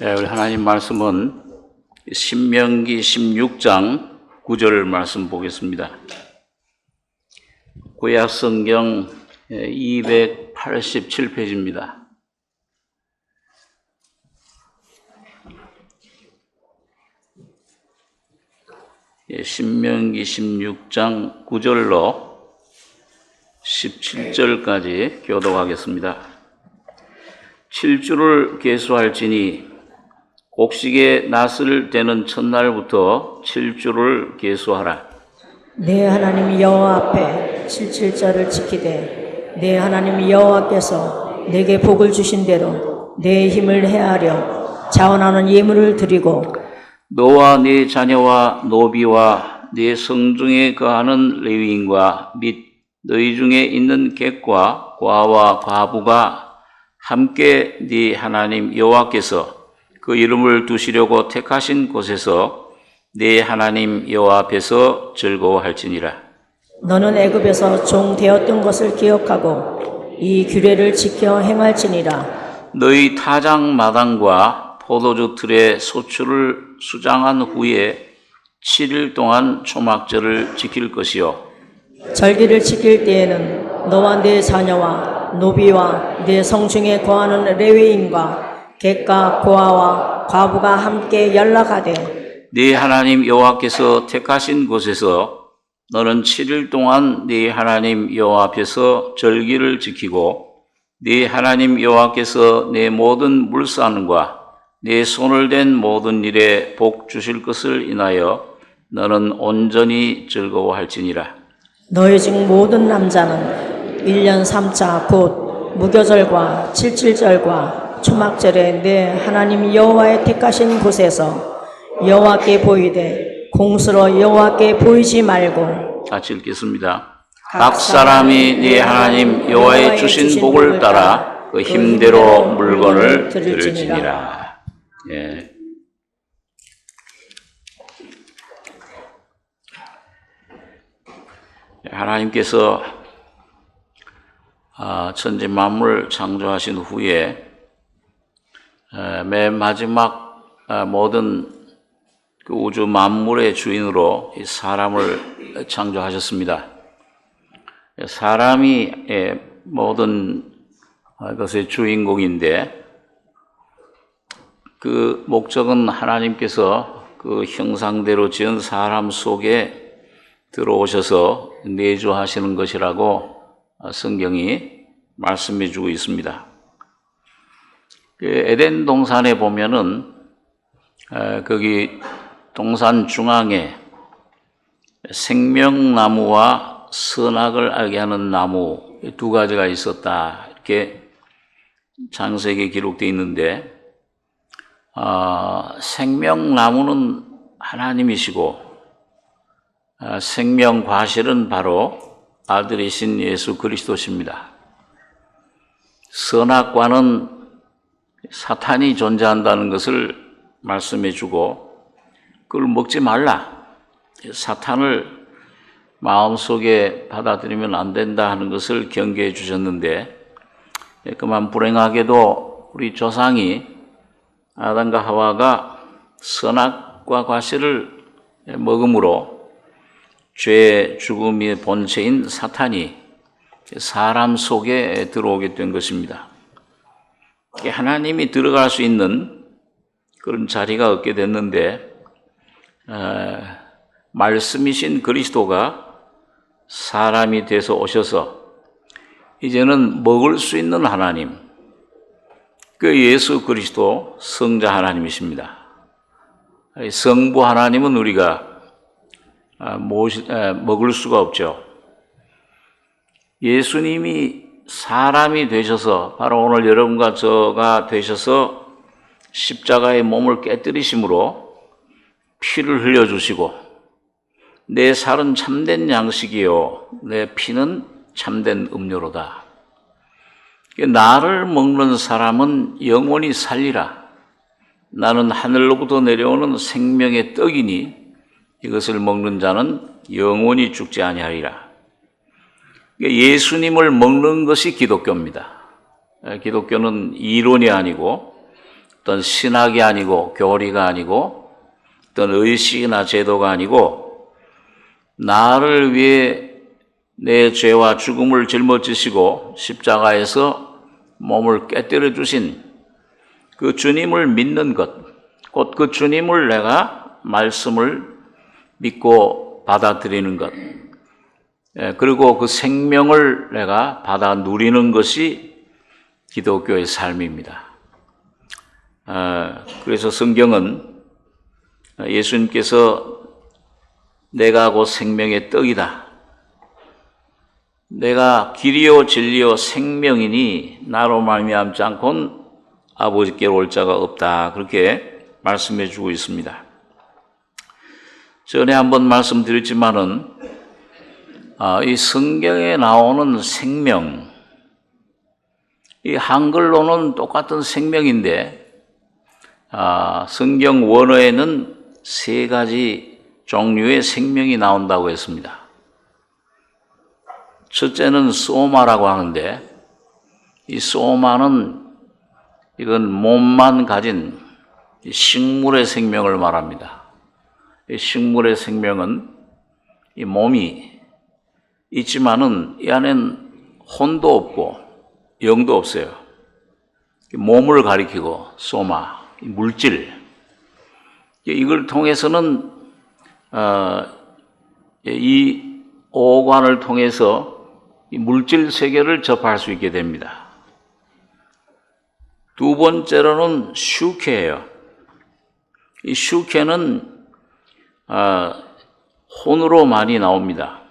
우리 하나님 말씀은 신명기 16장 9절 말씀 보겠습니다. 구약 성경 287페이지입니다. 신명기 16장 9절로 17절까지 교독하겠습니다. 7주를 계수할지니 곡식의 낫을 떼는 첫날부터 7주를 계수하라. 내 하나님 여호와 앞에 7절을 지키되 내 하나님 여호와께서 내게 복을 주신 대로 내 힘을 헤아려 자원하는 예물을 드리고 너와 네 자녀와 노비와 네 성중에 거하는 레위인과 및 너희 중에 있는 객과 과와 과부가 함께 네 하나님 여호와께서 그 이름을 두시려고 택하신 곳에서 네 하나님 여호와 앞에서 즐거워할지니라. 너는 애굽에서 종 되었던 것을 기억하고 이 규례를 지켜 행할지니라. 너희 타작 마당과 포도주 틀에 소출을 수장한 후에 7일 동안 초막절을 지킬 것이요. 절기를 지킬 때에는 너와 네 자녀와 노비와 네 성중에 거하는 레위인과 객과 고아와 과부가 함께 연락하되 네 하나님 여호와께서 택하신 곳에서 너는 7일 동안 네 하나님 여호와 앞에서 절기를 지키고 네 하나님 여호와께서 내 모든 물산과 내 손을 댄 모든 일에 복 주실 것을 인하여 너는 온전히 즐거워할지니라. 너희 중 모든 남자는 1년 3차 곧 무교절과 77절과 초막절에 내 하나님 여호와의 택하신 곳에서 여호와께 보이되 공수로 여호와께 보이지 말고. 같이 읽겠습니다. 각 사람이 네 하나님 여호와의 주신 복을 따라 그 힘대로 물건을 들을지니라. 예. 하나님께서 천지 만물을 창조하신 후에 맨 마지막 모든 그 우주 만물의 주인으로 이 사람을 창조하셨습니다. 사람이 모든 것의 주인공인데 그 목적은 하나님께서 그 형상대로 지은 사람 속에 들어오셔서 내주하시는 것이라고 성경이 말씀해 주고 있습니다. 에덴 동산에 보면은 거기 동산 중앙에 생명나무와 선악을 알게 하는 나무 두 가지가 있었다 이렇게 창세기에 기록되어 있는데 생명나무는 하나님이시고 생명과실은 바로 아들이신 예수 그리스도십니다. 선악과는 사탄이 존재한다는 것을 말씀해 주고 그걸 먹지 말라. 사탄을 마음속에 받아들이면 안 된다 하는 것을 경계해 주셨는데 그만 불행하게도 우리 조상이 아담과 하와가 선악과 과실을 먹음으로 죄의 죽음의 본체인 사탄이 사람 속에 들어오게 된 것입니다. 하나님이 들어갈 수 있는 그런 자리가 없게 됐는데 말씀이신 그리스도가 사람이 돼서 오셔서 이제는 먹을 수 있는 하나님, 그 예수 그리스도 성자 하나님이십니다. 성부 하나님은 우리가 먹을 수가 없죠. 예수님이 사람이 되셔서 바로 오늘 여러분과 저가 되셔서 십자가의 몸을 깨뜨리심으로 피를 흘려주시고 내 살은 참된 양식이요 내 피는 참된 음료로다. 나를 먹는 사람은 영원히 살리라. 나는 하늘로부터 내려오는 생명의 떡이니 이것을 먹는 자는 영원히 죽지 아니하리라. 예수님을 먹는 것이 기독교입니다. 기독교는 이론이 아니고 어떤 신학이 아니고 교리가 아니고 어떤 의식이나 제도가 아니고 나를 위해 내 죄와 죽음을 짊어지시고 십자가에서 몸을 깨뜨려 주신 그 주님을 믿는 것, 곧 그 주님을 내가 말씀을 믿고 받아들이는 것, 그리고 그 생명을 내가 받아 누리는 것이 기독교의 삶입니다. 그래서 성경은 예수님께서 내가 곧 생명의 떡이다. 내가 길이요 진리요 생명이니 나로 말미암지 않고는 아버지께로 올 자가 없다. 그렇게 말씀해 주고 있습니다. 전에 한번 말씀드렸지만은 이 성경에 나오는 생명, 이 한글로는 똑같은 생명인데 성경 원어에는 3가지 종류의 생명이 나온다고 했습니다. 첫째는 소마라고 하는데 이 소마는 이건 몸만 가진 식물의 생명을 말합니다. 이 식물의 생명은 이 몸이 있지만은 이 안엔 혼도 없고 영도 없어요. 몸을 가리키고 소마, 물질. 이걸 통해서는 이 오관을 통해서 이 물질 세계를 접할 수 있게 됩니다. 두 번째로는 슈케예요. 이 슈케는 혼으로 많이 나옵니다.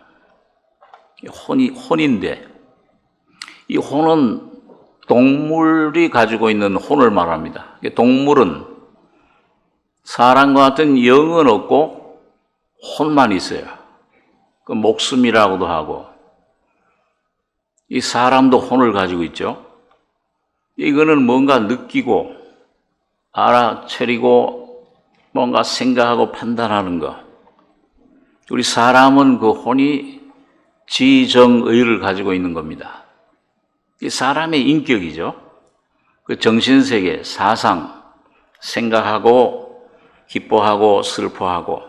혼인데 이 혼은 동물이 가지고 있는 혼을 말합니다. 동물은 사람과 같은 영은 없고 혼만 있어요. 그 목숨이라고도 하고 이 사람도 혼을 가지고 있죠. 이거는 뭔가 느끼고 알아차리고 뭔가 생각하고 판단하는 것. 우리 사람은 그 혼이 지정의를 가지고 있는 겁니다. 이 사람의 인격이죠. 그 정신세계, 사상, 생각하고 기뻐하고 슬퍼하고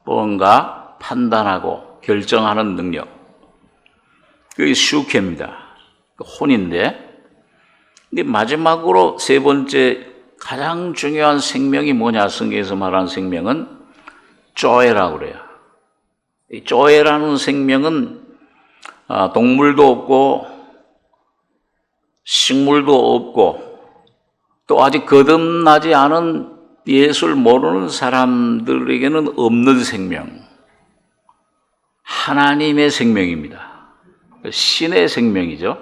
뭔가 판단하고 결정하는 능력. 그게 슈케입니다. 그 혼인데 근데 마지막으로 3번째 가장 중요한 생명이 뭐냐? 성경에서 말하는 생명은 조에라고 그래요. 이 조에라는 생명은 동물도 없고 식물도 없고 또 아직 거듭나지 않은 예수를 모르는 사람들에게는 없는 생명. 하나님의 생명입니다. 신의 생명이죠.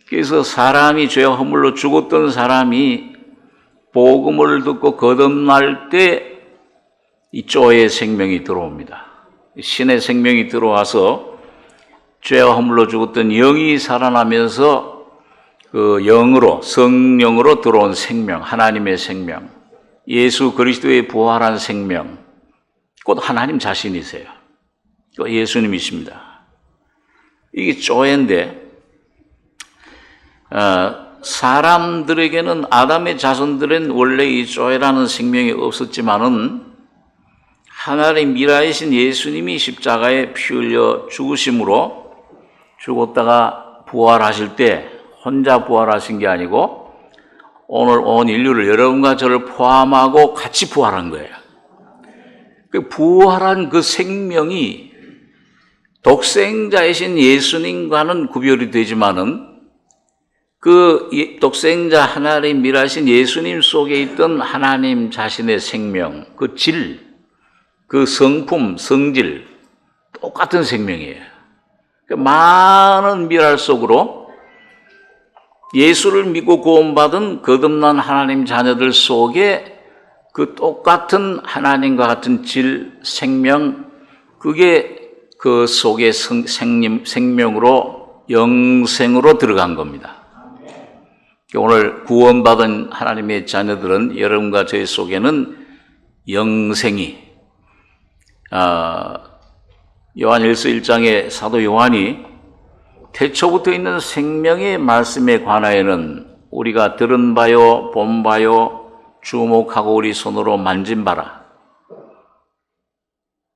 그래서 사람이 죄와 허물로 죽었던 사람이 복음을 듣고 거듭날 때 이 조의 생명이 들어옵니다. 신의 생명이 들어와서 죄와 허물로 죽었던 영이 살아나면서 그 영으로 성령으로 들어온 생명, 하나님의 생명, 예수 그리스도의 부활한 생명, 곧 하나님 자신이세요. 예수님이십니다. 이게 조인데 사람들에게는 아담의 자손들은 원래 이 조에라는 생명이 없었지만은 하나님 미라이신 예수님이 십자가에 피 흘려 죽으심으로 죽었다가 부활하실 때 혼자 부활하신 게 아니고 오늘 온 인류를 여러분과 저를 포함하고 같이 부활한 거예요. 그 부활한 그 생명이 독생자이신 예수님과는 구별이 되지만은 그 독생자 하나님 미라신 예수님 속에 있던 하나님 자신의 생명, 그 질, 그 성품, 성질 똑같은 생명이에요. 많은 미랄 속으로 예수를 믿고 구원받은 거듭난 하나님 자녀들 속에 그 똑같은 하나님과 같은 질, 생명, 그게 그 속에 생명으로 영생으로 들어간 겁니다. 오늘 구원받은 하나님의 자녀들은 여러분과 저희 속에는 영생이 요한일서 1장에 사도 요한이 태초부터 있는 생명의 말씀에 관하여는 우리가 들은 바요, 본 바요, 주목하고 우리 손으로 만진 바라.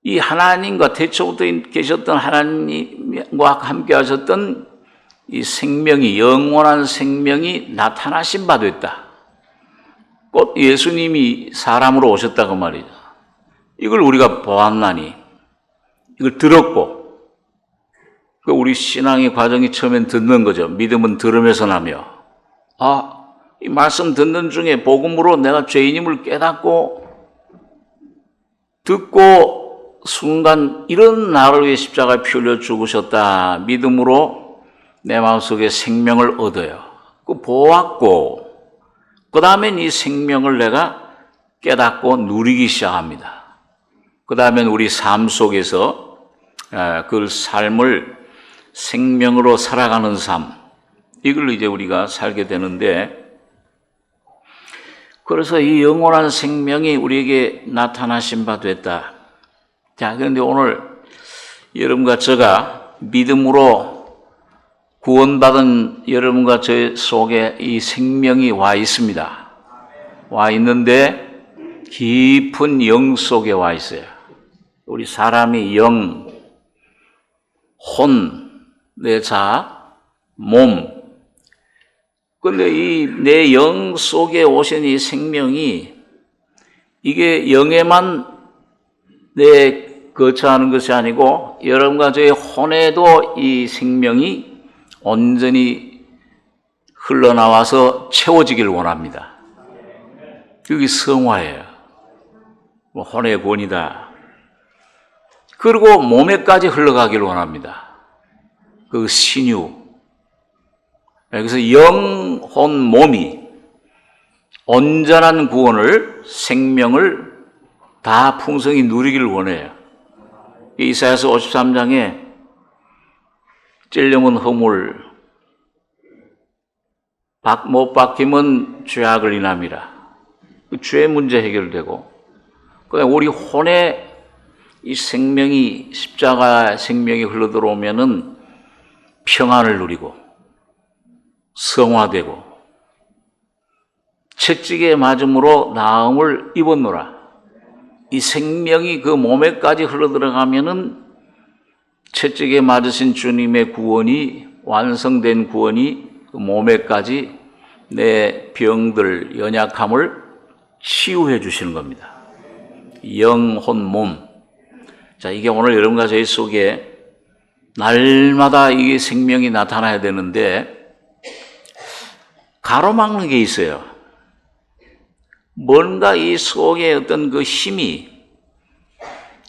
이 하나님과 태초부터 계셨던 하나님과 함께 하셨던 이 생명이, 영원한 생명이 나타나신 바 됐다. 곧 예수님이 사람으로 오셨다고 말이죠. 이걸 우리가 보았나니, 이걸 들었고, 우리 신앙의 과정이 처음엔 듣는 거죠. 믿음은 들으면서 나며. 이 말씀 듣는 중에 복음으로 내가 죄인임을 깨닫고, 듣고, 순간 이런 나를 위해 십자가에 피 흘려 죽으셨다. 믿음으로 내 마음속에 생명을 얻어요. 보았고, 그 다음엔 이 생명을 내가 깨닫고 누리기 시작합니다. 그 다음엔 우리 삶 속에서 그 삶을 생명으로 살아가는 삶, 이걸 이제 우리가 살게 되는데, 그래서 이 영원한 생명이 우리에게 나타나신 바 됐다. 자, 그런데 오늘 여러분과 제가 믿음으로 구원받은 여러분과 저 속에 이 생명이 와 있습니다. 와 있는데 깊은 영 속에 와 있어요. 우리 사람이 영, 혼, 내 자, 몸. 근데 이 내 영 속에 오신 이 생명이 이게 영에만 내 거처하는 것이 아니고 여러분과 저의 혼에도 이 생명이 온전히 흘러나와서 채워지길 원합니다. 그게 성화예요. 혼의 권이다. 그리고 몸에까지 흘러가길 원합니다. 그 신유. 그래서 영, 혼, 몸이 온전한 구원을, 생명을 다 풍성히 누리기를 원해요. 이사야서 53장에 찔림은 허물, 못 박힘은 죄악을 인함이라. 그 죄 문제 해결되고, 그다음에 우리 혼에 이 생명이, 십자가 생명이 흘러들어오면은 평안을 누리고 성화되고 채찍에 맞음으로 나음을 입었노라. 이 생명이 그 몸에까지 흘러들어가면은 채찍에 맞으신 주님의 구원이, 완성된 구원이 그 몸에까지 내 병들, 연약함을 치유해 주시는 겁니다. 영, 혼, 몸. 자, 이게 오늘 여러분과 저희 속에 날마다 이게 생명이 나타나야 되는데 가로막는 게 있어요. 뭔가 이 속에 어떤 그 힘이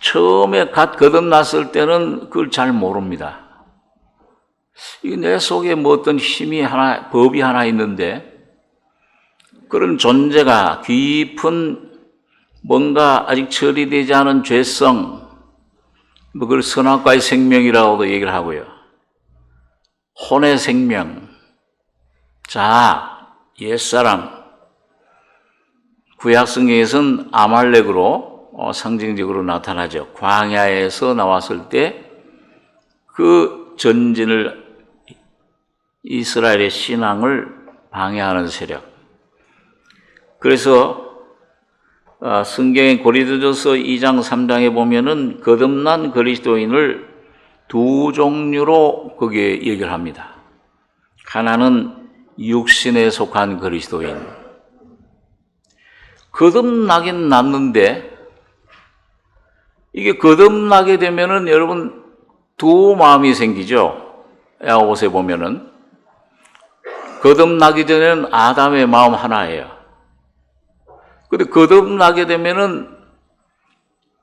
처음에 갓 거듭났을 때는 그걸 잘 모릅니다. 이 내 속에 뭐 어떤 힘이 하나, 법이 하나 있는데 그런 존재가 깊은 뭔가 아직 처리되지 않은 죄성, 뭐 그걸 선악과의 생명이라고도 얘기를 하고요. 혼의 생명, 자, 옛사람, 구약성경에서는 아말렉으로 상징적으로 나타나죠. 광야에서 나왔을 때 그 전진을, 이스라엘의 신앙을 방해하는 세력. 그래서 성경의 고린도전서 2장 3장에 보면은 거듭난 그리스도인을 두 종류로 거기에 얘기를 합니다. 하나는 육신에 속한 그리스도인. 거듭나긴 났는데 이게 거듭나게 되면은 여러분 두 마음이 생기죠. 야고보서에 보면은 거듭나기 전에는 아담의 마음 하나예요. 근데 거듭나게 되면은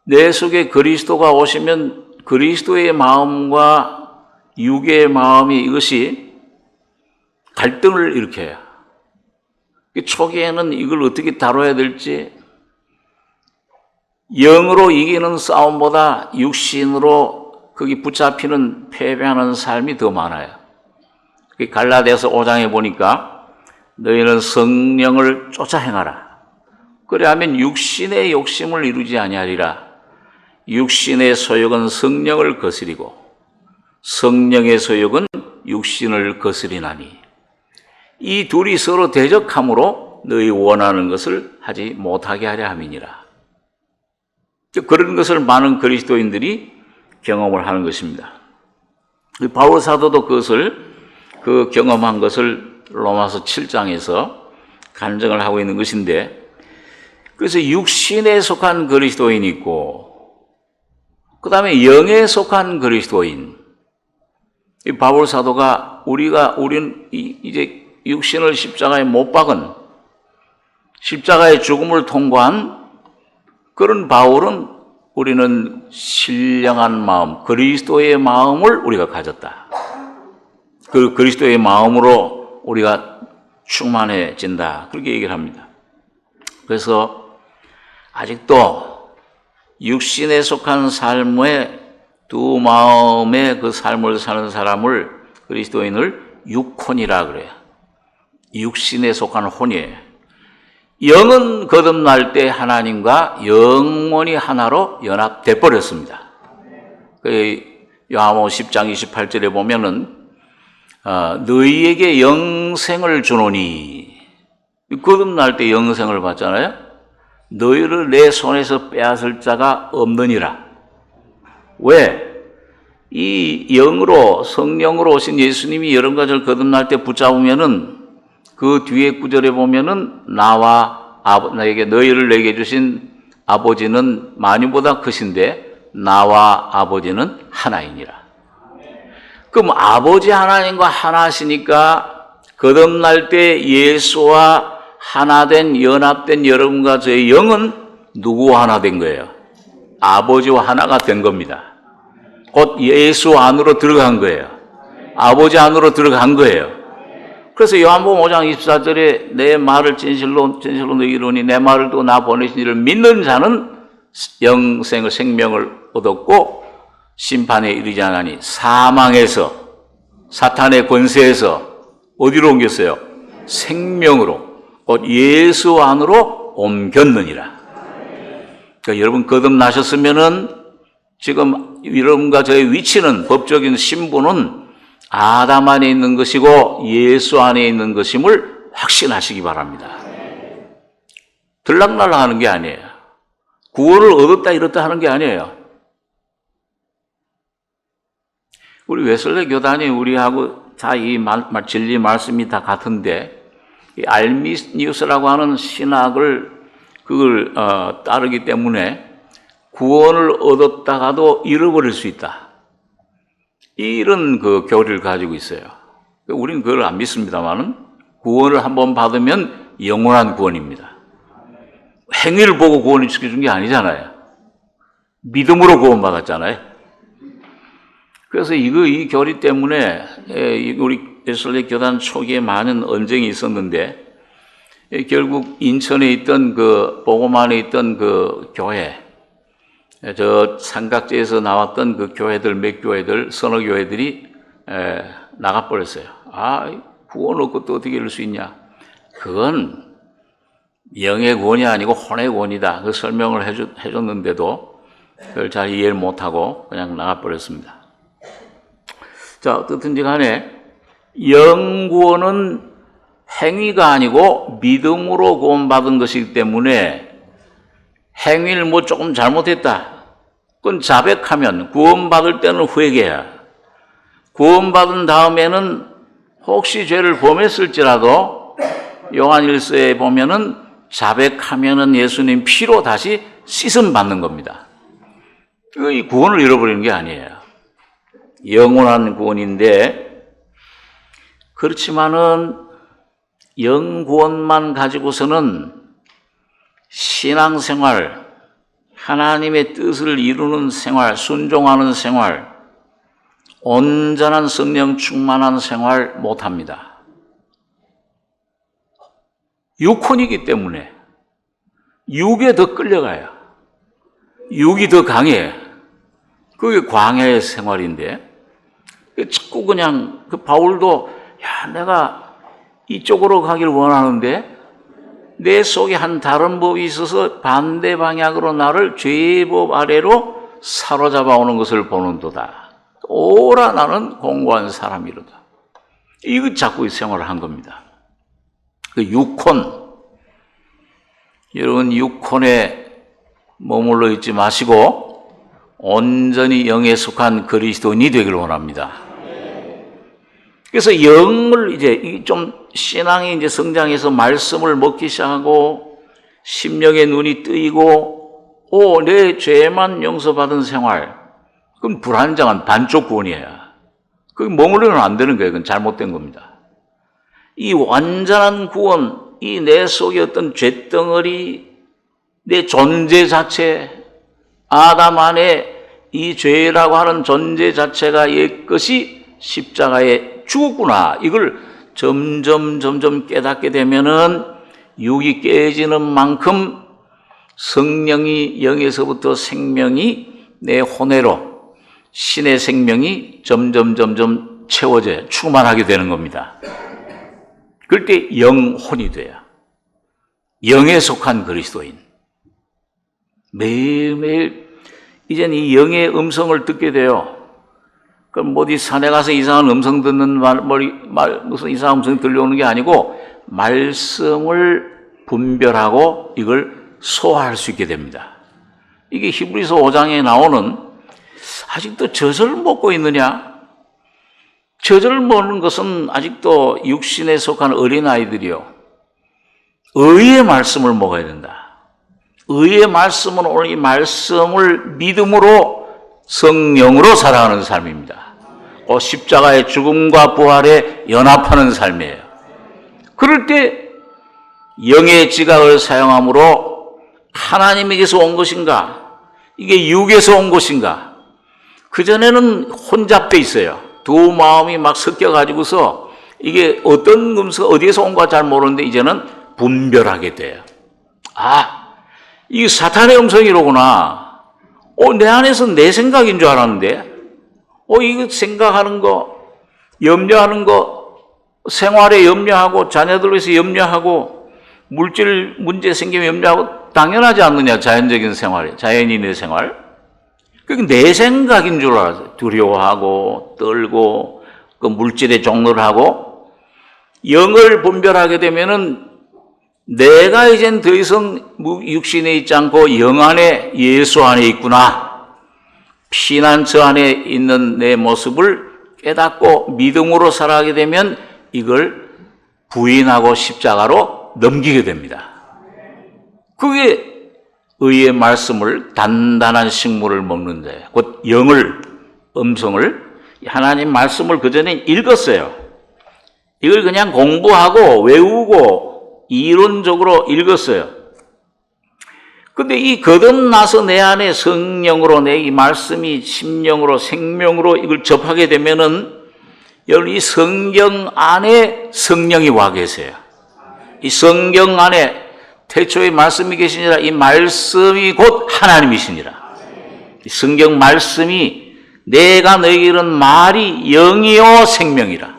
내 속에 그리스도가 오시면 그리스도의 마음과 육의 마음이 이것이 갈등을 일으켜요. 초기에는 이걸 어떻게 다뤄야 될지, 영으로 이기는 싸움보다 육신으로 거기 붙잡히는 패배하는 삶이 더 많아요. 갈라디아서 5장에 보니까 너희는 성령을 쫓아 행하라. 그래야면 육신의 욕심을 이루지 아니하리라. 육신의 소욕은 성령을 거스리고 성령의 소욕은 육신을 거스리나니. 이 둘이 서로 대적함으로 너희 원하는 것을 하지 못하게 하려 함이니라. 그런 것을 많은 그리스도인들이 경험을 하는 것입니다. 바울 사도도 그 경험한 것을 로마서 7장에서 간증을 하고 있는 것인데, 그래서 육신에 속한 그리스도인이 있고, 그 다음에 영에 속한 그리스도인. 이 바울 사도가 우리는 이제 육신을 십자가에 못 박은, 십자가의 죽음을 통과한 그런 바울은 우리는 신령한 마음, 그리스도의 마음을 우리가 가졌다. 그 그리스도의 마음으로 우리가 충만해진다. 그렇게 얘기를 합니다. 그래서 아직도 육신에 속한 삶의 두 마음의 그 삶을 사는 사람을, 그리스도인을 육혼이라 그래요. 육신에 속한 혼이에요. 영은 거듭날 때 하나님과 영원히 하나로 연합돼 버렸습니다. 요한복음 10장 28절에 보면은 너희에게 영생을 주노니, 거듭날 때 영생을 받잖아요. 너희를 내 손에서 빼앗을 자가 없느니라. 왜? 이 영으로, 성령으로 오신 예수님이 여러분 가지를 거듭날 때 붙잡으면은 그 뒤에 구절에 보면은 너희를 내게 주신 아버지는 많이보다 크신데 나와 아버지는 하나이니라. 그럼 아버지 하나님과 하나시니까 거듭날 때 예수와 하나된, 연합된 여러분과 저의 영은 누구와 하나 된 거예요? 아버지와 하나가 된 겁니다. 곧 예수 안으로 들어간 거예요. 아버지 안으로 들어간 거예요. 그래서 요한복음 5장 24절에 내 말을 진실로 너희에게 이르노니 내 말을 듣고 나 보내신 이를 믿는 자는 영생을, 생명을 얻었고 심판에 이르지 않으니 사망에서, 사탄의 권세에서 어디로 옮겼어요? 생명으로, 곧 예수 안으로 옮겼느니라. 그러니까 여러분 거듭나셨으면은 지금 여러분과 저의 위치는, 법적인 신분은 아담 안에 있는 것이고 예수 안에 있는 것임을 확신하시기 바랍니다. 들락날락 하는 게 아니에요. 구원을 얻었다 잃었다 하는 게 아니에요. 우리 웨슬레 교단이 우리하고 다 이 진리 말씀이 다 같은데, 이 알미니우스라고 하는 신학을 따르기 때문에 구원을 얻었다가도 잃어버릴 수 있다. 이런 그 교리를 가지고 있어요. 우리는 그걸 안 믿습니다만은 구원을 한번 받으면 영원한 구원입니다. 행위를 보고 구원을 시켜준 게 아니잖아요. 믿음으로 구원받았잖아요. 그래서 이 교리 때문에 우리 웨슬레 교단 초기에 많은 언쟁이 있었는데, 결국 인천에 있던 보고만에 있던 교회, 저 삼각지에서 나왔던 교회들, 몇 교회들, 서너 교회들이 나가버렸어요. 구원 얻고 또 어떻게 이럴 수 있냐. 그건 영의 구원이 아니고 혼의 구원이다. 그 설명을 해줬는데도 그걸 잘 이해를 못하고 그냥 나가버렸습니다. 자, 어떻든지 간에 영구원은 행위가 아니고 믿음으로 구원받은 것이기 때문에 행위를 조금 잘못했다. 그건 자백하면, 구원받을 때는 회개야. 구원받은 다음에는 혹시 죄를 범했을지라도 요한일서에 보면은 자백하면은 예수님 피로 다시 씻음 받는 겁니다. 이 구원을 잃어버리는 게 아니에요. 영원한 구원인데, 그렇지만은 영구원만 가지고서는 신앙생활, 하나님의 뜻을 이루는 생활, 순종하는 생활, 온전한 성령 충만한 생활 못합니다. 육혼이기 때문에 육에 더 끌려가요. 육이 더 강해. 그게 광야의 생활인데, 자꾸 그냥 바울도 내가 이쪽으로 가기를 원하는데 내 속에 한 다른 법이 있어서 반대 방향으로 나를 죄의 법 아래로 사로잡아 오는 것을 보는도다. 오라 나는 공고한 사람이로다. 이거 자꾸 생활을 한 겁니다. 그 육혼, 여러분 육혼에 머물러 있지 마시고 온전히 영에 속한 그리스도인이 되기를 원합니다. 그래서 영을 이제 좀 신앙이 이제 성장해서 말씀을 먹기 시작하고 심령의 눈이 뜨이고 내 죄만 용서받은 생활, 그건 불안정한 반쪽 구원이에요. 그게 머물러는 안 되는 거예요. 그건 잘못된 겁니다. 이 완전한 구원, 이 내 속에 어떤 죄덩어리, 내 존재 자체, 아담 안에 이 죄라고 하는 존재 자체가 옛것이 십자가에 죽었구나. 이걸 점점 깨닫게 되면은 육이 깨지는 만큼 성령이 영에서부터 생명이 내 혼내로 신의 생명이 점점 채워져요. 충만하게 되는 겁니다. 그럴 때 영혼이 돼요. 영에 속한 그리스도인. 매일매일 이제는 이 영의 음성을 듣게 돼요. 그럼 어디 산에 가서 이상한 음성 듣는 무슨 이상한 음성이 들려오는 게 아니고 말씀을 분별하고 이걸 소화할 수 있게 됩니다. 이게 히브리서 5장에 나오는 아직도 젖을 먹고 있느냐? 젖을 먹는 것은 아직도 육신에 속한 어린아이들이요. 의의 말씀을 먹어야 된다. 의의 말씀은 오늘 이 말씀을 믿음으로 성령으로 살아가는 삶입니다. 십자가의 죽음과 부활에 연합하는 삶이에요. 그럴 때 영의 지각을 사용함으로 하나님에게서 온 것인가? 이게 육에서 온 것인가? 그전에는 혼잡돼 있어요. 두 마음이 막 섞여가지고서 이게 어떤 음성, 어디에서 온가 잘 모르는데 이제는 분별하게 돼요. 이게 사탄의 음성이로구나. 내 안에서 내 생각인 줄 알았는데, 이거 생각하는 거, 염려하는 거, 생활에 염려하고, 자녀들 위해서 염려하고, 물질 문제 생기면 염려하고, 당연하지 않느냐, 자연적인 생활에, 자연인의 생활. 그게 내 생각인 줄 알았어요. 두려워하고, 떨고, 그 물질의 종로를 하고, 영을 분별하게 되면은 내가 이젠 더 이상 육신에 있지 않고 영 안에 예수 안에 있구나. 피난처 안에 있는 내 모습을 깨닫고 믿음으로 살아가게 되면 이걸 부인하고 십자가로 넘기게 됩니다. 그게 의의 말씀을 단단한 식물을 먹는데 곧 영을 음성을 하나님 말씀을 그전에 읽었어요. 이걸 그냥 공부하고 외우고 이론적으로 읽었어요. 근데 이 거듭나서 내 안에 성령으로 내 이 말씀이 심령으로 생명으로 이걸 접하게 되면은 여러분 이 성경 안에 성령이 와 계세요. 이 성경 안에 태초에 말씀이 계시니라 이 말씀이 곧 하나님이시니라. 이 성경 말씀이 내가 너에게 이른 말이 영이요 생명이라.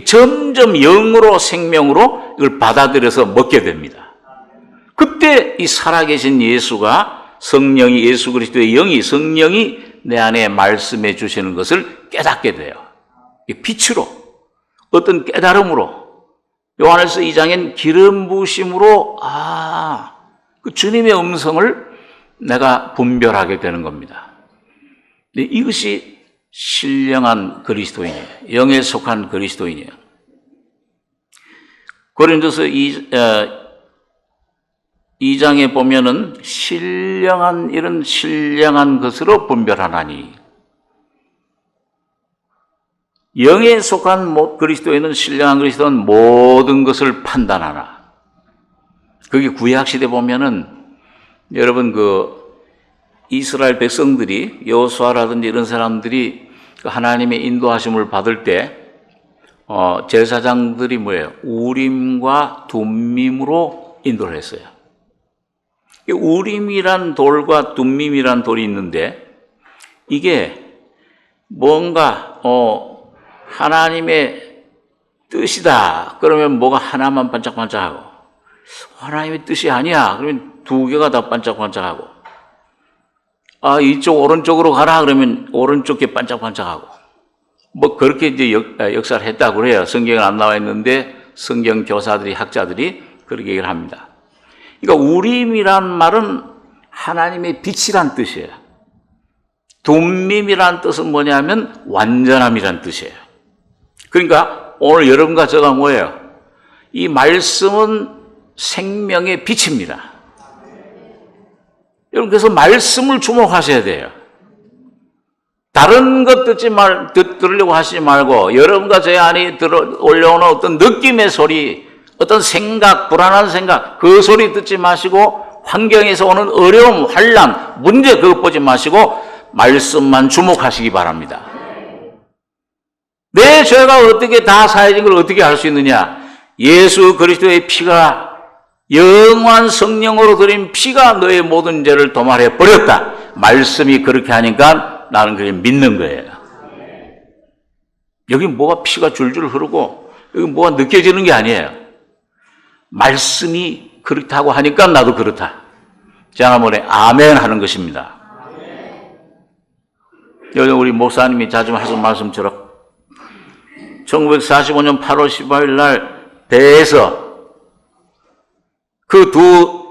점점 영으로 생명으로 이걸 받아들여서 먹게 됩니다. 그때 이 살아계신 예수가 성령이 예수 그리스도의 영이 성령이 내 안에 말씀해 주시는 것을 깨닫게 돼요. 빛으로 어떤 깨달음으로 요한일서 2장엔 기름 부으심으로 그 주님의 음성을 내가 분별하게 되는 겁니다. 이것이 신령한 그리스도인이에요. 영에 속한 그리스도인이에요. 고린도서 2장에 보면은 이런 신령한 것으로 분별하나니 영에 속한 그리스도인은 신령한 그리스도는 모든 것을 판단하나. 그게 구약시대 보면은 여러분 이스라엘 백성들이 여호수아라든지 이런 사람들이 하나님의 인도하심을 받을 때 제사장들이 뭐예요? 우림과 둠밈으로 인도를 했어요. 우림이란 돌과 둠밈이란 돌이 있는데 이게 뭔가 하나님의 뜻이다. 그러면 뭐가 하나만 반짝반짝하고 하나님의 뜻이 아니야. 그러면 두 개가 다 반짝반짝하고 이쪽 오른쪽으로 가라 그러면 오른쪽 게 반짝반짝하고 그렇게 이제 역사를 했다고 그래요. 성경에 안 나와 있는데 성경 교사들이, 학자들이 그렇게 얘기를 합니다. 그러니까 우림이란 말은 하나님의 빛이란 뜻이에요. 둠밈이란 뜻은 뭐냐면 완전함이란 뜻이에요. 그러니까 오늘 여러분과 저가 뭐예요? 이 말씀은 생명의 빛입니다. 여러분, 그래서 말씀을 주목하셔야 돼요. 다른 것 들으려고 하시지 말고 여러분과 제 안에 올려오는 어떤 느낌의 소리, 어떤 생각, 불안한 생각, 그 소리 듣지 마시고 환경에서 오는 어려움, 환난, 문제 그것 보지 마시고 말씀만 주목하시기 바랍니다. 내 죄가 어떻게 다 사해진 걸 어떻게 알 수 있느냐? 예수 그리스도의 피가, 영원한 성령으로 드린 피가 너의 모든 죄를 도말해 버렸다. 말씀이 그렇게 하니까 나는 그게 믿는 거예요. 여기 뭐가 피가 줄줄 흐르고 여기 뭐가 느껴지는 게 아니에요. 말씀이 그렇다고 하니까 나도 그렇다. 지난번에 아멘 하는 것입니다. 요즘 우리 목사님이 자주 하신 말씀처럼 1945년 8월 15일 날 배에서 그 두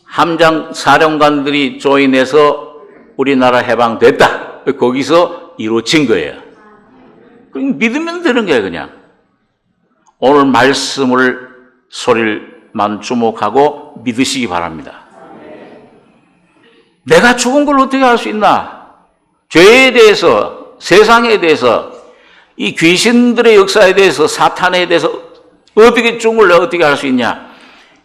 함장 사령관들이 조인해서 우리나라 해방됐다. 거기서 이루어진 거예요. 그럼 믿으면 되는 거예요, 그냥. 오늘 말씀을 소리만 주목하고 믿으시기 바랍니다. 내가 죽은 걸 어떻게 알 수 있나? 죄에 대해서, 세상에 대해서, 이 귀신들의 역사에 대해서, 사탄에 대해서 어떻게 죽은 걸 내가 어떻게 알 수 있냐?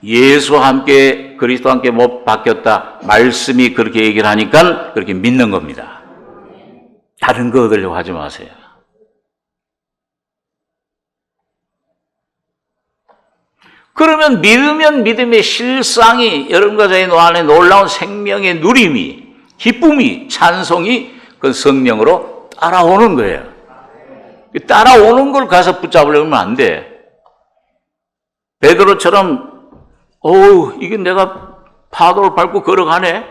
예수와 함께, 그리스도와 함께 못 바뀌었다. 말씀이 그렇게 얘기를 하니까 그렇게 믿는 겁니다. 다른 거 얻으려고 하지 마세요. 그러면 믿으면 믿음의 실상이 여러분과 저희 안에 놀라운 생명의 누림이, 기쁨이, 찬송이 그 성령으로 따라오는 거예요. 따라오는 걸 가서 붙잡으려면 안 돼. 베드로처럼 이게 내가 파도를 밟고 걸어가네?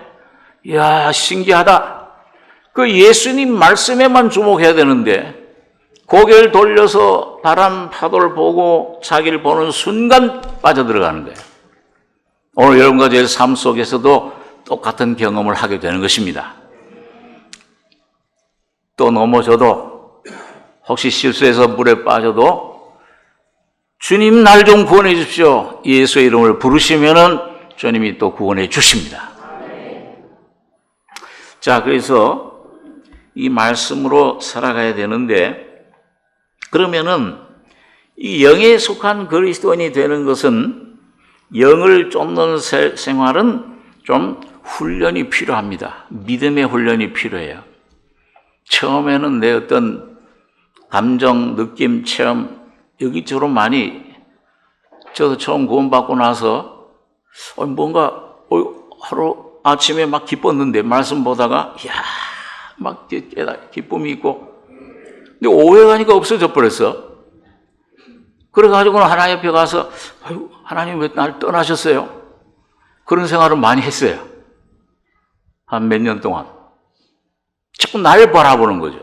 이야, 신기하다. 그 예수님 말씀에만 주목해야 되는데 고개를 돌려서 바람 파도를 보고 자기를 보는 순간 빠져들어가는 거예요. 오늘 여러분과 제 삶 속에서도 똑같은 경험을 하게 되는 것입니다. 또 넘어져도 혹시 실수해서 물에 빠져도 주님 날 좀 구원해 주십시오. 예수의 이름을 부르시면은 주님이 또 구원해 주십니다. 자, 그래서 이 말씀으로 살아가야 되는데 그러면은 이 영에 속한 그리스도인이 되는 것은 영을 쫓는 생활은 좀 훈련이 필요합니다. 믿음의 훈련이 필요해요. 처음에는 내 어떤 감정, 느낌, 체험 여기저로 많이 저도 처음 구원받고 나서 뭔가 하루 아침에 막 기뻤는데 말씀 보다가 이야 막 기쁨이 있고 근데 오해가니까 없어져 버렸어. 그래가지고는 하나님 옆에 가서 하나님 왜 날 떠나셨어요? 그런 생활을 많이 했어요. 한 몇 년 동안. 자꾸 날 바라보는 거죠.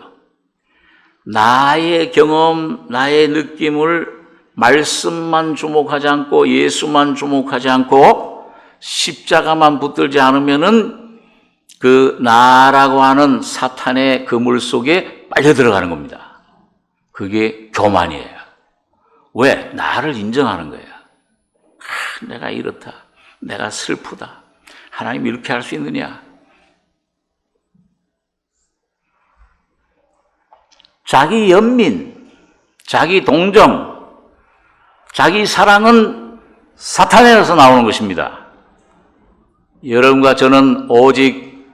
나의 경험, 나의 느낌을 말씀만 주목하지 않고 예수만 주목하지 않고 십자가만 붙들지 않으면은 그 나라고 하는 사탄의 그물 속에 빨려 들어가는 겁니다. 그게 교만이에요. 왜? 나를 인정하는 거예요. 내가 이렇다. 내가 슬프다. 하나님이 이렇게 할 수 있느냐? 자기 연민, 자기 동정, 자기 사랑은 사탄에서 나오는 것입니다. 여러분과 저는 오직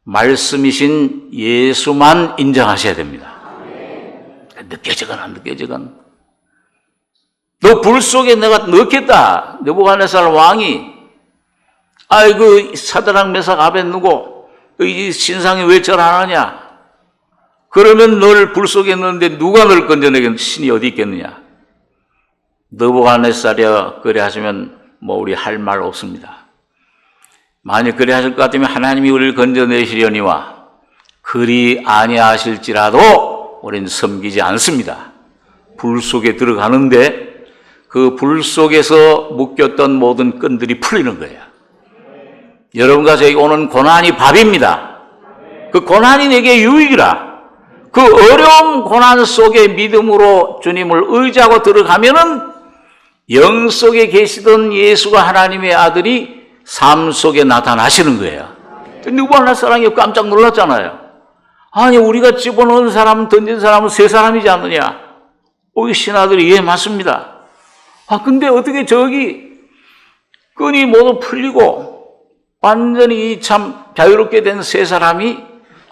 말씀이신 예수만 인정하셔야 됩니다. 느껴지건 안 느껴지건. 너 불 속에 내가 넣겠다. 느부갓네살 왕이 아이고 사드락 메삭 아벳느고 이 신상이 왜 절하느냐? 그러면 너를 불 속에 넣는데 누가 너를 건져내겠는 신이 어디 있겠느냐? 느부갓네살이여 그래 하시면 뭐 우리 할 말 없습니다. 만약 그래 하실 것 같으면 하나님이 우리를 건져내시려니와 그리 아니하실지라도 우리는 섬기지 않습니다. 불 속에 들어가는데 그 불 속에서 묶였던 모든 끈들이 풀리는 거예요. 여러분과 저에게 오는 고난이 밥입니다. 그 고난이 내게 유익이라. 그 어려운 고난 속에 믿음으로 주님을 의지하고 들어가면은 영 속에 계시던 예수가 하나님의 아들이 삶 속에 나타나시는 거예요. 누구나 사랑이 깜짝 놀랐잖아요. 아니 우리가 집어넣은 사람 던진 사람은 세 사람이지 않느냐. 우리 신하들이 예 맞습니다. 근데 어떻게 저기 끈이 모두 풀리고 완전히 참 자유롭게 된 세 사람이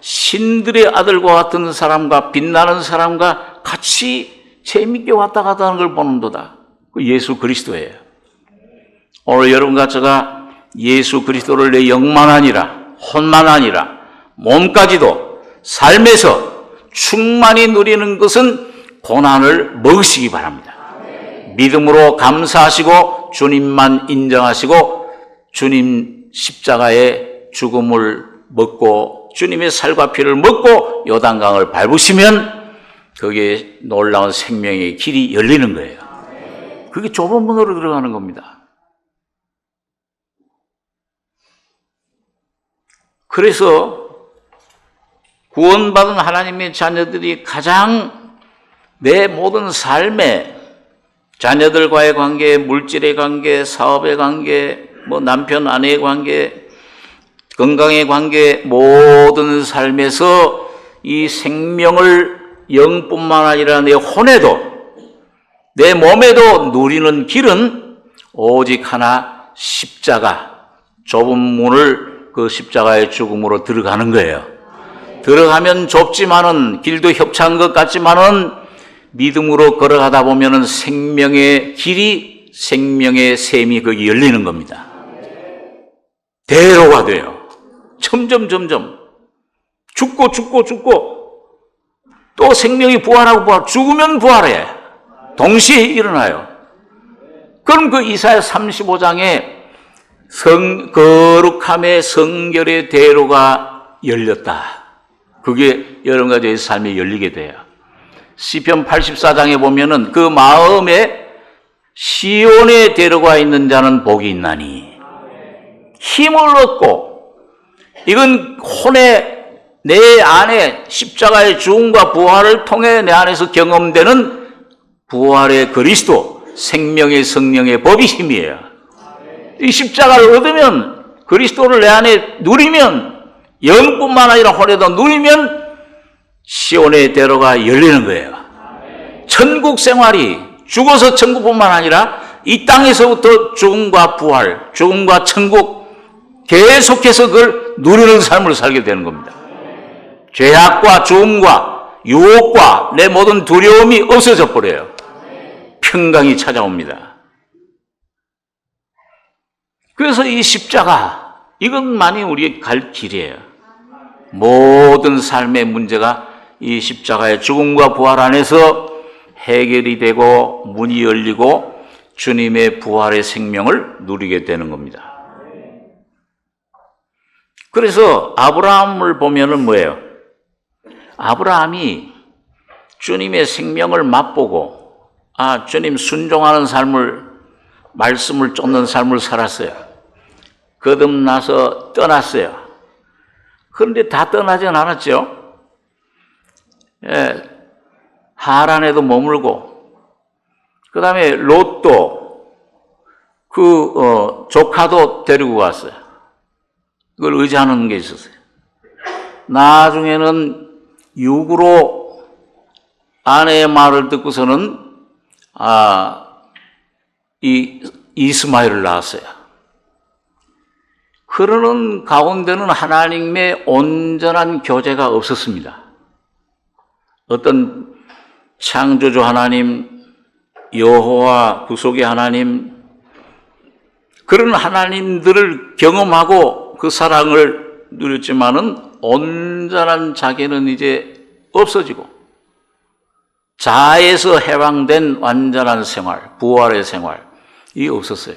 신들의 아들과 같은 사람과 빛나는 사람과 같이 재밌게 왔다 갔다 하는 걸 보는도다. 그 예수 그리스도예요. 오늘 여러분과 제가 예수 그리스도를 내 영만 아니라 혼만 아니라 몸까지도 삶에서 충만히 누리는 것은 고난을 먹으시기 바랍니다. 믿음으로 감사하시고 주님만 인정하시고 주님 십자가의 죽음을 먹고 주님의 살과 피를 먹고 요단강을 밟으시면 거기에 놀라운 생명의 길이 열리는 거예요. 그게 좁은 문으로 들어가는 겁니다. 그래서 구원받은 하나님의 자녀들이 가장 내 모든 삶에 자녀들과의 관계, 물질의 관계, 사업의 관계, 남편, 아내의 관계, 건강의 관계, 모든 삶에서 이 생명을 영뿐만 아니라 내 혼에도 내 몸에도 누리는 길은 오직 하나 십자가, 좁은 문을 그 십자가의 죽음으로 들어가는 거예요. 들어가면 좁지만은 길도 협착한 것 같지만은 믿음으로 걸어가다 보면은 생명의 길이, 생명의 샘이 거기 열리는 겁니다. 대로가 돼요. 점점 죽고 또 생명이 부활하고 죽으면 부활해. 동시에 일어나요. 그럼 그 이사야 35장에 거룩함의 성결의 대로가 열렸다. 그게 여러분과 저의 삶에 열리게 돼요. 시편 84장에 보면은 그 마음에 시온의 대로가 있는 자는 복이 있나니 힘을 얻고 이건 혼의 내 안에 십자가의 죽음과 부활을 통해 내 안에서 경험되는 부활의 그리스도 생명의 성령의 법이 힘이에요. 이 십자가를 얻으면 그리스도를 내 안에 누리면 영뿐만 아니라 혼에도 누리면 시온의 대로가 열리는 거예요. 천국 생활이 죽어서 천국뿐만 아니라 이 땅에서부터 죽음과 부활, 죽음과 천국 계속해서 그걸 누리는 삶을 살게 되는 겁니다. 죄악과 죽음과 유혹과 내 모든 두려움이 없어져 버려요. 평강이 찾아옵니다. 그래서 이 십자가, 이것만이 우리의 갈 길이에요. 모든 삶의 문제가 이 십자가의 죽음과 부활 안에서 해결이 되고 문이 열리고 주님의 부활의 생명을 누리게 되는 겁니다. 그래서 아브라함을 보면은 뭐예요? 아브라함이 주님의 생명을 맛보고 주님 순종하는 삶을, 말씀을 쫓는 삶을 살았어요. 거듭나서 떠났어요. 그런데 다 떠나진 않았죠. 하란에도 머물고, 그 다음에 롯도 조카도 데리고 갔어요. 그걸 의지하는 게 있었어요. 나중에는 육으로 아내의 말을 듣고서는 이스마엘을 낳았어요. 그러는 가운데는 하나님의 온전한 교제가 없었습니다. 어떤 창조주 하나님, 여호와 구속의 하나님, 그런 하나님들을 경험하고 그 사랑을 누렸지만은 온전한 자기는 이제 없어지고 자아에서 해방된 완전한 생활, 부활의 생활, 이게 없었어요.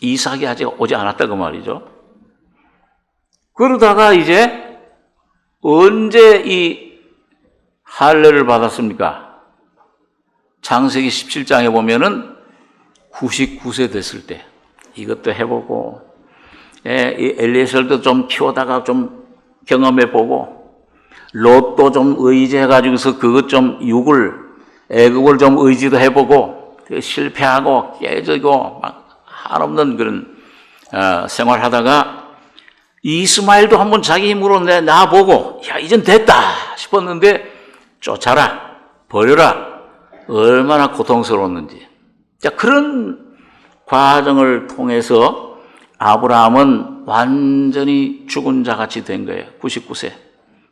이삭이 아직 오지 않았다 그 말이죠. 그러다가 이제 언제 이 할례를 받았습니까? 창세기 17장에 보면은 99세 됐을 때 이것도 해보고, 이 엘리에셀도 좀 키우다가 좀 경험해보고, 롯도 좀 의지해가지고서 그것 좀 애국을 좀 의지도 해보고, 실패하고 깨지고 막 한없는 그런 생활하다가 이스마엘도 한번 자기 힘으로 나보고 야 이젠 됐다 싶었는데 쫓아라 버려라 얼마나 고통스러웠는지. 자, 그런 과정을 통해서 아브라함은 완전히 죽은 자같이 된 거예요. 99세.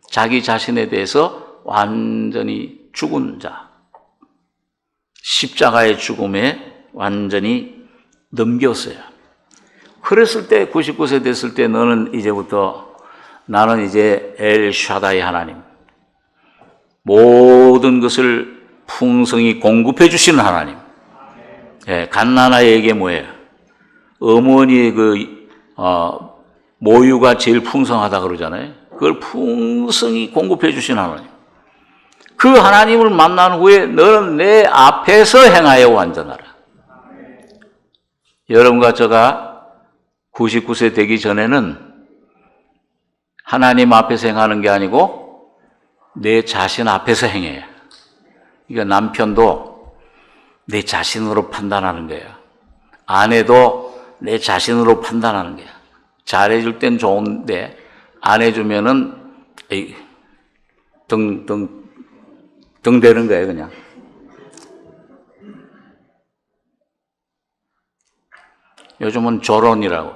자기 자신에 대해서 완전히 죽은 자. 십자가의 죽음에 완전히 넘겼어요. 그랬을 때 99세 됐을 때 나는 이제 엘샤다이 하나님, 모든 것을 풍성히 공급해 주시는 하나님. 갓나나에게 뭐예요? 어머니의 모유가 제일 풍성하다 그러잖아요. 그걸 풍성히 공급해 주신 하나님. 그 하나님을 만난 후에 너는 내 앞에서 행하여 완전하라. 여러분과 제가 99세 되기 전에는 하나님 앞에서 행하는 게 아니고 내 자신 앞에서 행해요. 그러니까 남편도 내 자신으로 판단하는 거예요. 아내도 내 자신으로 판단하는 거예요. 잘해줄 땐 좋은데 안 해주면은 등 대는 거예요, 그냥. 요즘은 조론이라고.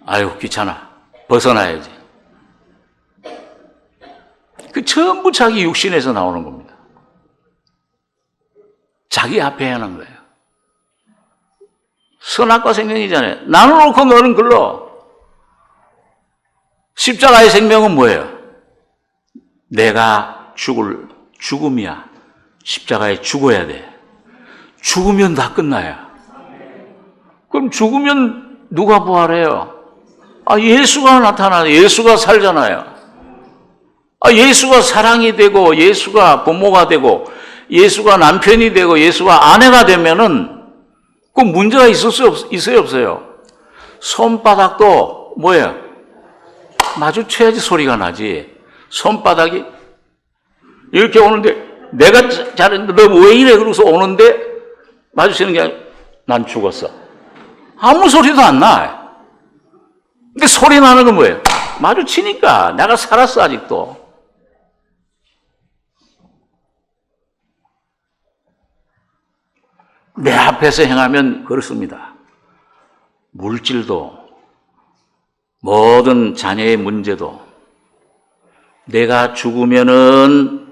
아유, 귀찮아. 벗어나야지. 그 전부 자기 육신에서 나오는 겁니다. 자기 앞에 하는 거예요. 선악과 생명이잖아요. 나는 옳고 너는 글러. 십자가의 생명은 뭐예요? 내가 죽음이야. 십자가에 죽어야 돼. 죽으면 다 끝나야. 그럼 죽으면 누가 부활해요? 예수가 나타나요. 예수가 살잖아요. 예수가 사랑이 되고, 예수가 부모가 되고, 예수가 남편이 되고, 예수가 아내가 되면은 그 문제가 있어요, 없어요? 손바닥도 뭐예요? 마주쳐야지 소리가 나지. 손바닥이 이렇게 오는데 내가 잘했는데 너 왜 이래? 그러고서 오는데 마주치는 게 아니라 난 죽었어. 아무 소리도 안 나. 근데 소리 나는 건 뭐예요? 마주치니까 내가 살았어 아직도. 내 앞에서 행하면 그렇습니다. 물질도 모든 자녀의 문제도 내가 죽으면은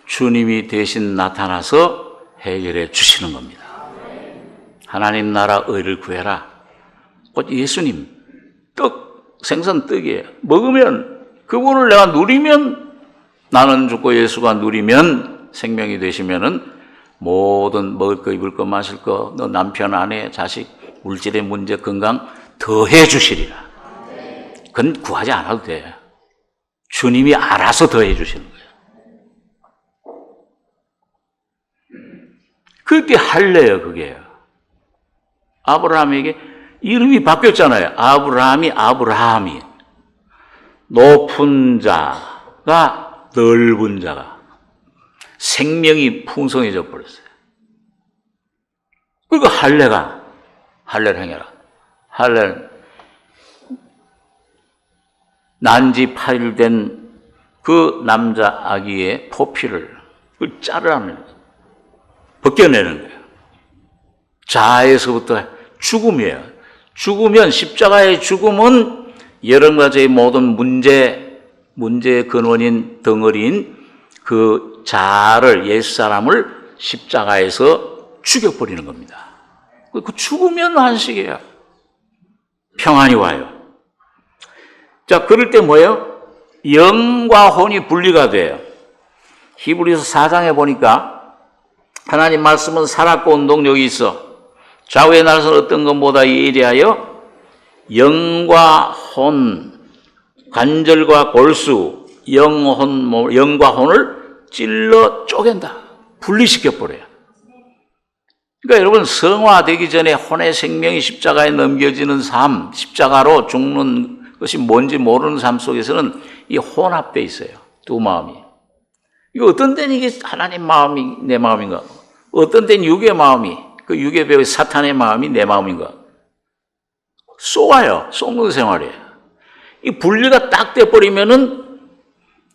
주님이 대신 나타나서 해결해 주시는 겁니다. 하나님 나라 의를 구해라. 곧 예수님 생선 떡이에요. 먹으면 그분을 내가 누리면 나는 죽고 예수가 누리면 생명이 되시면은 모든 먹을 거, 입을 거, 마실 거, 너 남편, 아내, 자식, 물질의 문제, 건강 더해 주시리라. 그건 구하지 않아도 돼. 주님이 알아서 더해 주시는 거예요. 그게 할례예요, 그게요. 아브라함에게 이름이 바뀌었잖아요. 아브라함이. 높은 자가 넓은 자가. 생명이 풍성해져 버렸어요. 그리고 할례를 행해라. 할례는 난지 8일 된 그 남자 아기의 포피를 자르라는 벗겨내는 거예요. 자아에서부터 죽음이에요. 죽으면 십자가의 죽음은 여러 가지의 모든 문제의 근원인 덩어리인 그 자아를 옛사람을 십자가에서 죽여버리는 겁니다. 그 죽으면 안식이에요. 평안이 와요. 자, 그럴 때 뭐예요? 영과 혼이 분리가 돼요. 히브리서 4장에 보니까 하나님 말씀은 살았고 운동력이 있어. 좌우의 날선 어떤 것보다 예리하여 영과 혼, 관절과 골수, 영과 혼을 찔러 쪼갠다. 분리시켜버려요. 그러니까 여러분, 성화되기 전에 혼의 생명이 십자가에 넘겨지는 삶, 십자가로 죽는 것이 뭔지 모르는 삶 속에서는 이 혼합되어 있어요. 두 마음이. 이거 어떤 때는 이게 하나님 마음이 내 마음인가? 어떤 때는 육의 마음이, 그 육의 배우 사탄의 마음이 내 마음인가? 쏘아요. 쏘는 생활이에요. 이 분리가 딱 돼버리면은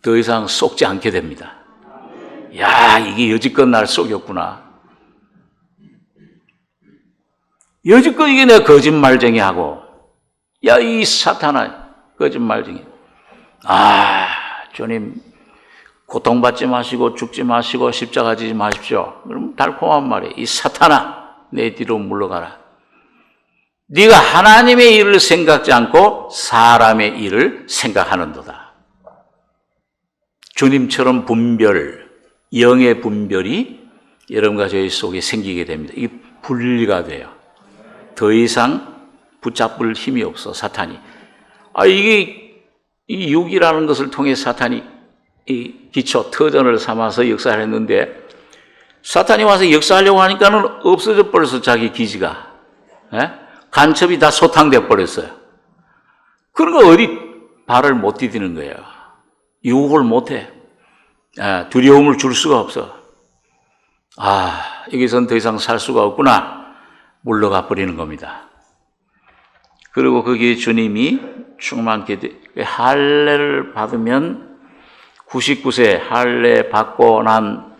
더 이상 속지 않게 됩니다. 야, 이게 여지껏 날 속였구나. 여지껏 이게 내가 거짓말쟁이 하고, 야, 이 사탄아, 거짓말쟁이. 아, 주님, 고통받지 마시고, 죽지 마시고, 십자가 지지 마십시오. 그럼 달콤한 말이에요. 이 사탄아, 내 뒤로 물러가라. 네가 하나님의 일을 생각지 않고 사람의 일을 생각하는도다. 주님처럼 분별, 영의 분별이 여러분과 저희 속에 생기게 됩니다. 이 분리가 돼요. 더 이상 붙잡을 힘이 없어, 사탄이. 이게 이 육이라는 것을 통해 사탄이 이 기초, 터전을 삼아서 역사를 했는데, 사탄이 와서 역사하려고 하니까는 없어져 버렸어, 자기 기지가. 간첩이 다 소탕돼 버렸어요. 그러니까 어디 발을 못 디디는 거예요. 유혹을 못 해. 두려움을 줄 수가 없어. 여기선 더 이상 살 수가 없구나. 물러가 버리는 겁니다. 그리고 거기에 주님이 충만케 할례를 받으면 99세 할례 받고 난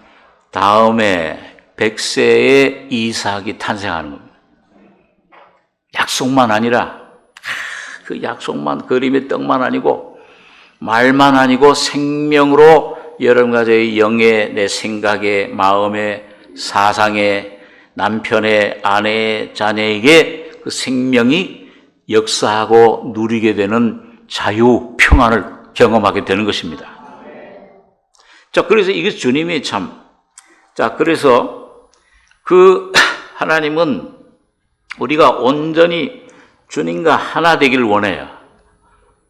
다음에 100세의 이삭이 탄생하는 겁니다. 약속만 아니라 그 약속만 그림의 떡만 아니고 말만 아니고 생명으로 여러분과 저희 영의 내 생각에 마음에 사상에 남편의 아내의 자녀에게 그 생명이 역사하고 누리게 되는 자유, 평안을 경험하게 되는 것입니다. 자, 그래서 이게 주님이 그래서 그 하나님은 우리가 온전히 주님과 하나 되기를 원해요.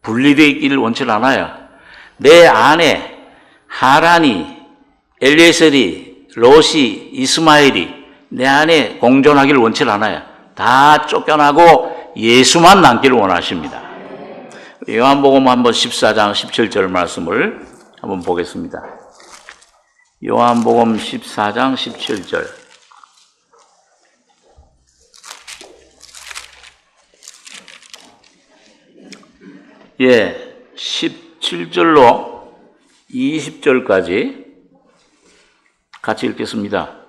분리되어 있기를 원치 않아요. 내 안에 하란이, 엘리에셀이, 롯이, 이스마엘이 내 안에 공존하기를 원치 않아요. 다 쫓겨나고 예수만 남기를 원하십니다. 요한복음 한번 14장 17절 말씀을 한번 보겠습니다. 요한복음 14장 17절. 예, 17절로 20절까지 같이 읽겠습니다.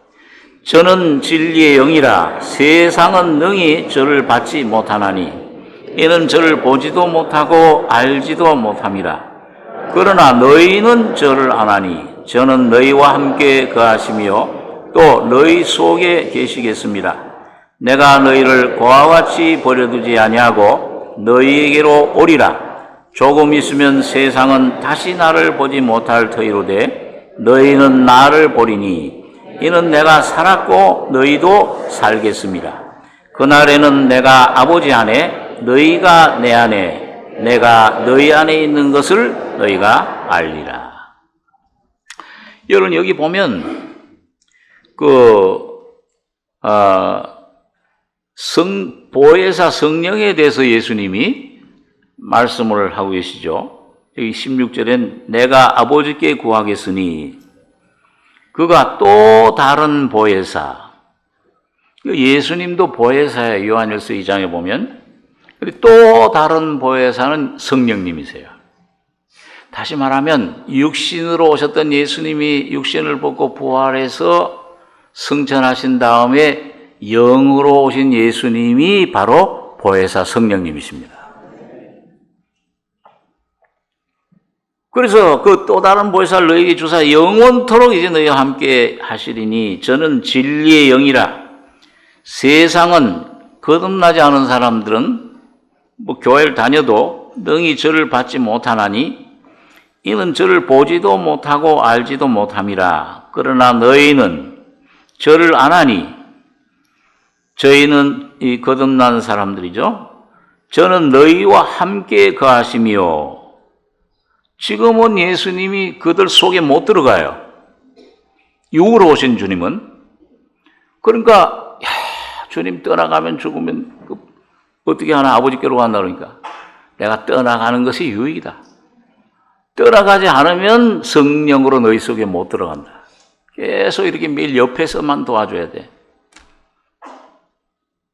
저는 진리의 영이라 세상은 능히 저를 받지 못하나니 이는 저를 보지도 못하고 알지도 못함이라. 그러나 너희는 저를 아나니 저는 너희와 함께 거하시며 또 너희 속에 계시겠습니다. 내가 너희를 고와 같이 버려두지 아니하고 너희에게로 오리라. 조금 있으면 세상은 다시 나를 보지 못할 터이로되 너희는 나를 보리니 이는 내가 살았고 너희도 살겠습니다. 그날에는 내가 아버지 안에 너희가 내 안에 내가 너희 안에 있는 것을 너희가 알리라. 여러분 여기 보면 보혜사 성령에 대해서 예수님이 말씀을 하고 계시죠. 여기 16절엔 내가 아버지께 구하겠으니 그가 또 다른 보혜사. 예수님도 보혜사예요. 요한일서 2장에 보면. 또 다른 보혜사는 성령님이세요. 다시 말하면 육신으로 오셨던 예수님이 육신을 벗고 부활해서 승천하신 다음에 영으로 오신 예수님이 바로 보혜사 성령님이십니다. 그래서 그 또 다른 보혜사를 너희에게 주사 영원토록 이제 너희와 함께 하시리니 저는 진리의 영이라. 세상은 거듭나지 않은 사람들은 교회를 다녀도 능히 저를 받지 못하나니 이는 저를 보지도 못하고 알지도 못함이라. 그러나 너희는 저를 아나니 저희는 이 거듭난 사람들이죠. 저는 너희와 함께 거하시며 지금은 예수님이 그들 속에 못 들어가요. 육으로 오신 주님은. 그러니까 주님 떠나가면 죽으면 어떻게 하나 아버지께로 간다 그러니까 내가 떠나가는 것이 유익이다. 떠나가지 않으면 성령으로 너희 속에 못 들어간다. 계속 이렇게 매일 옆에서만 도와줘야 돼.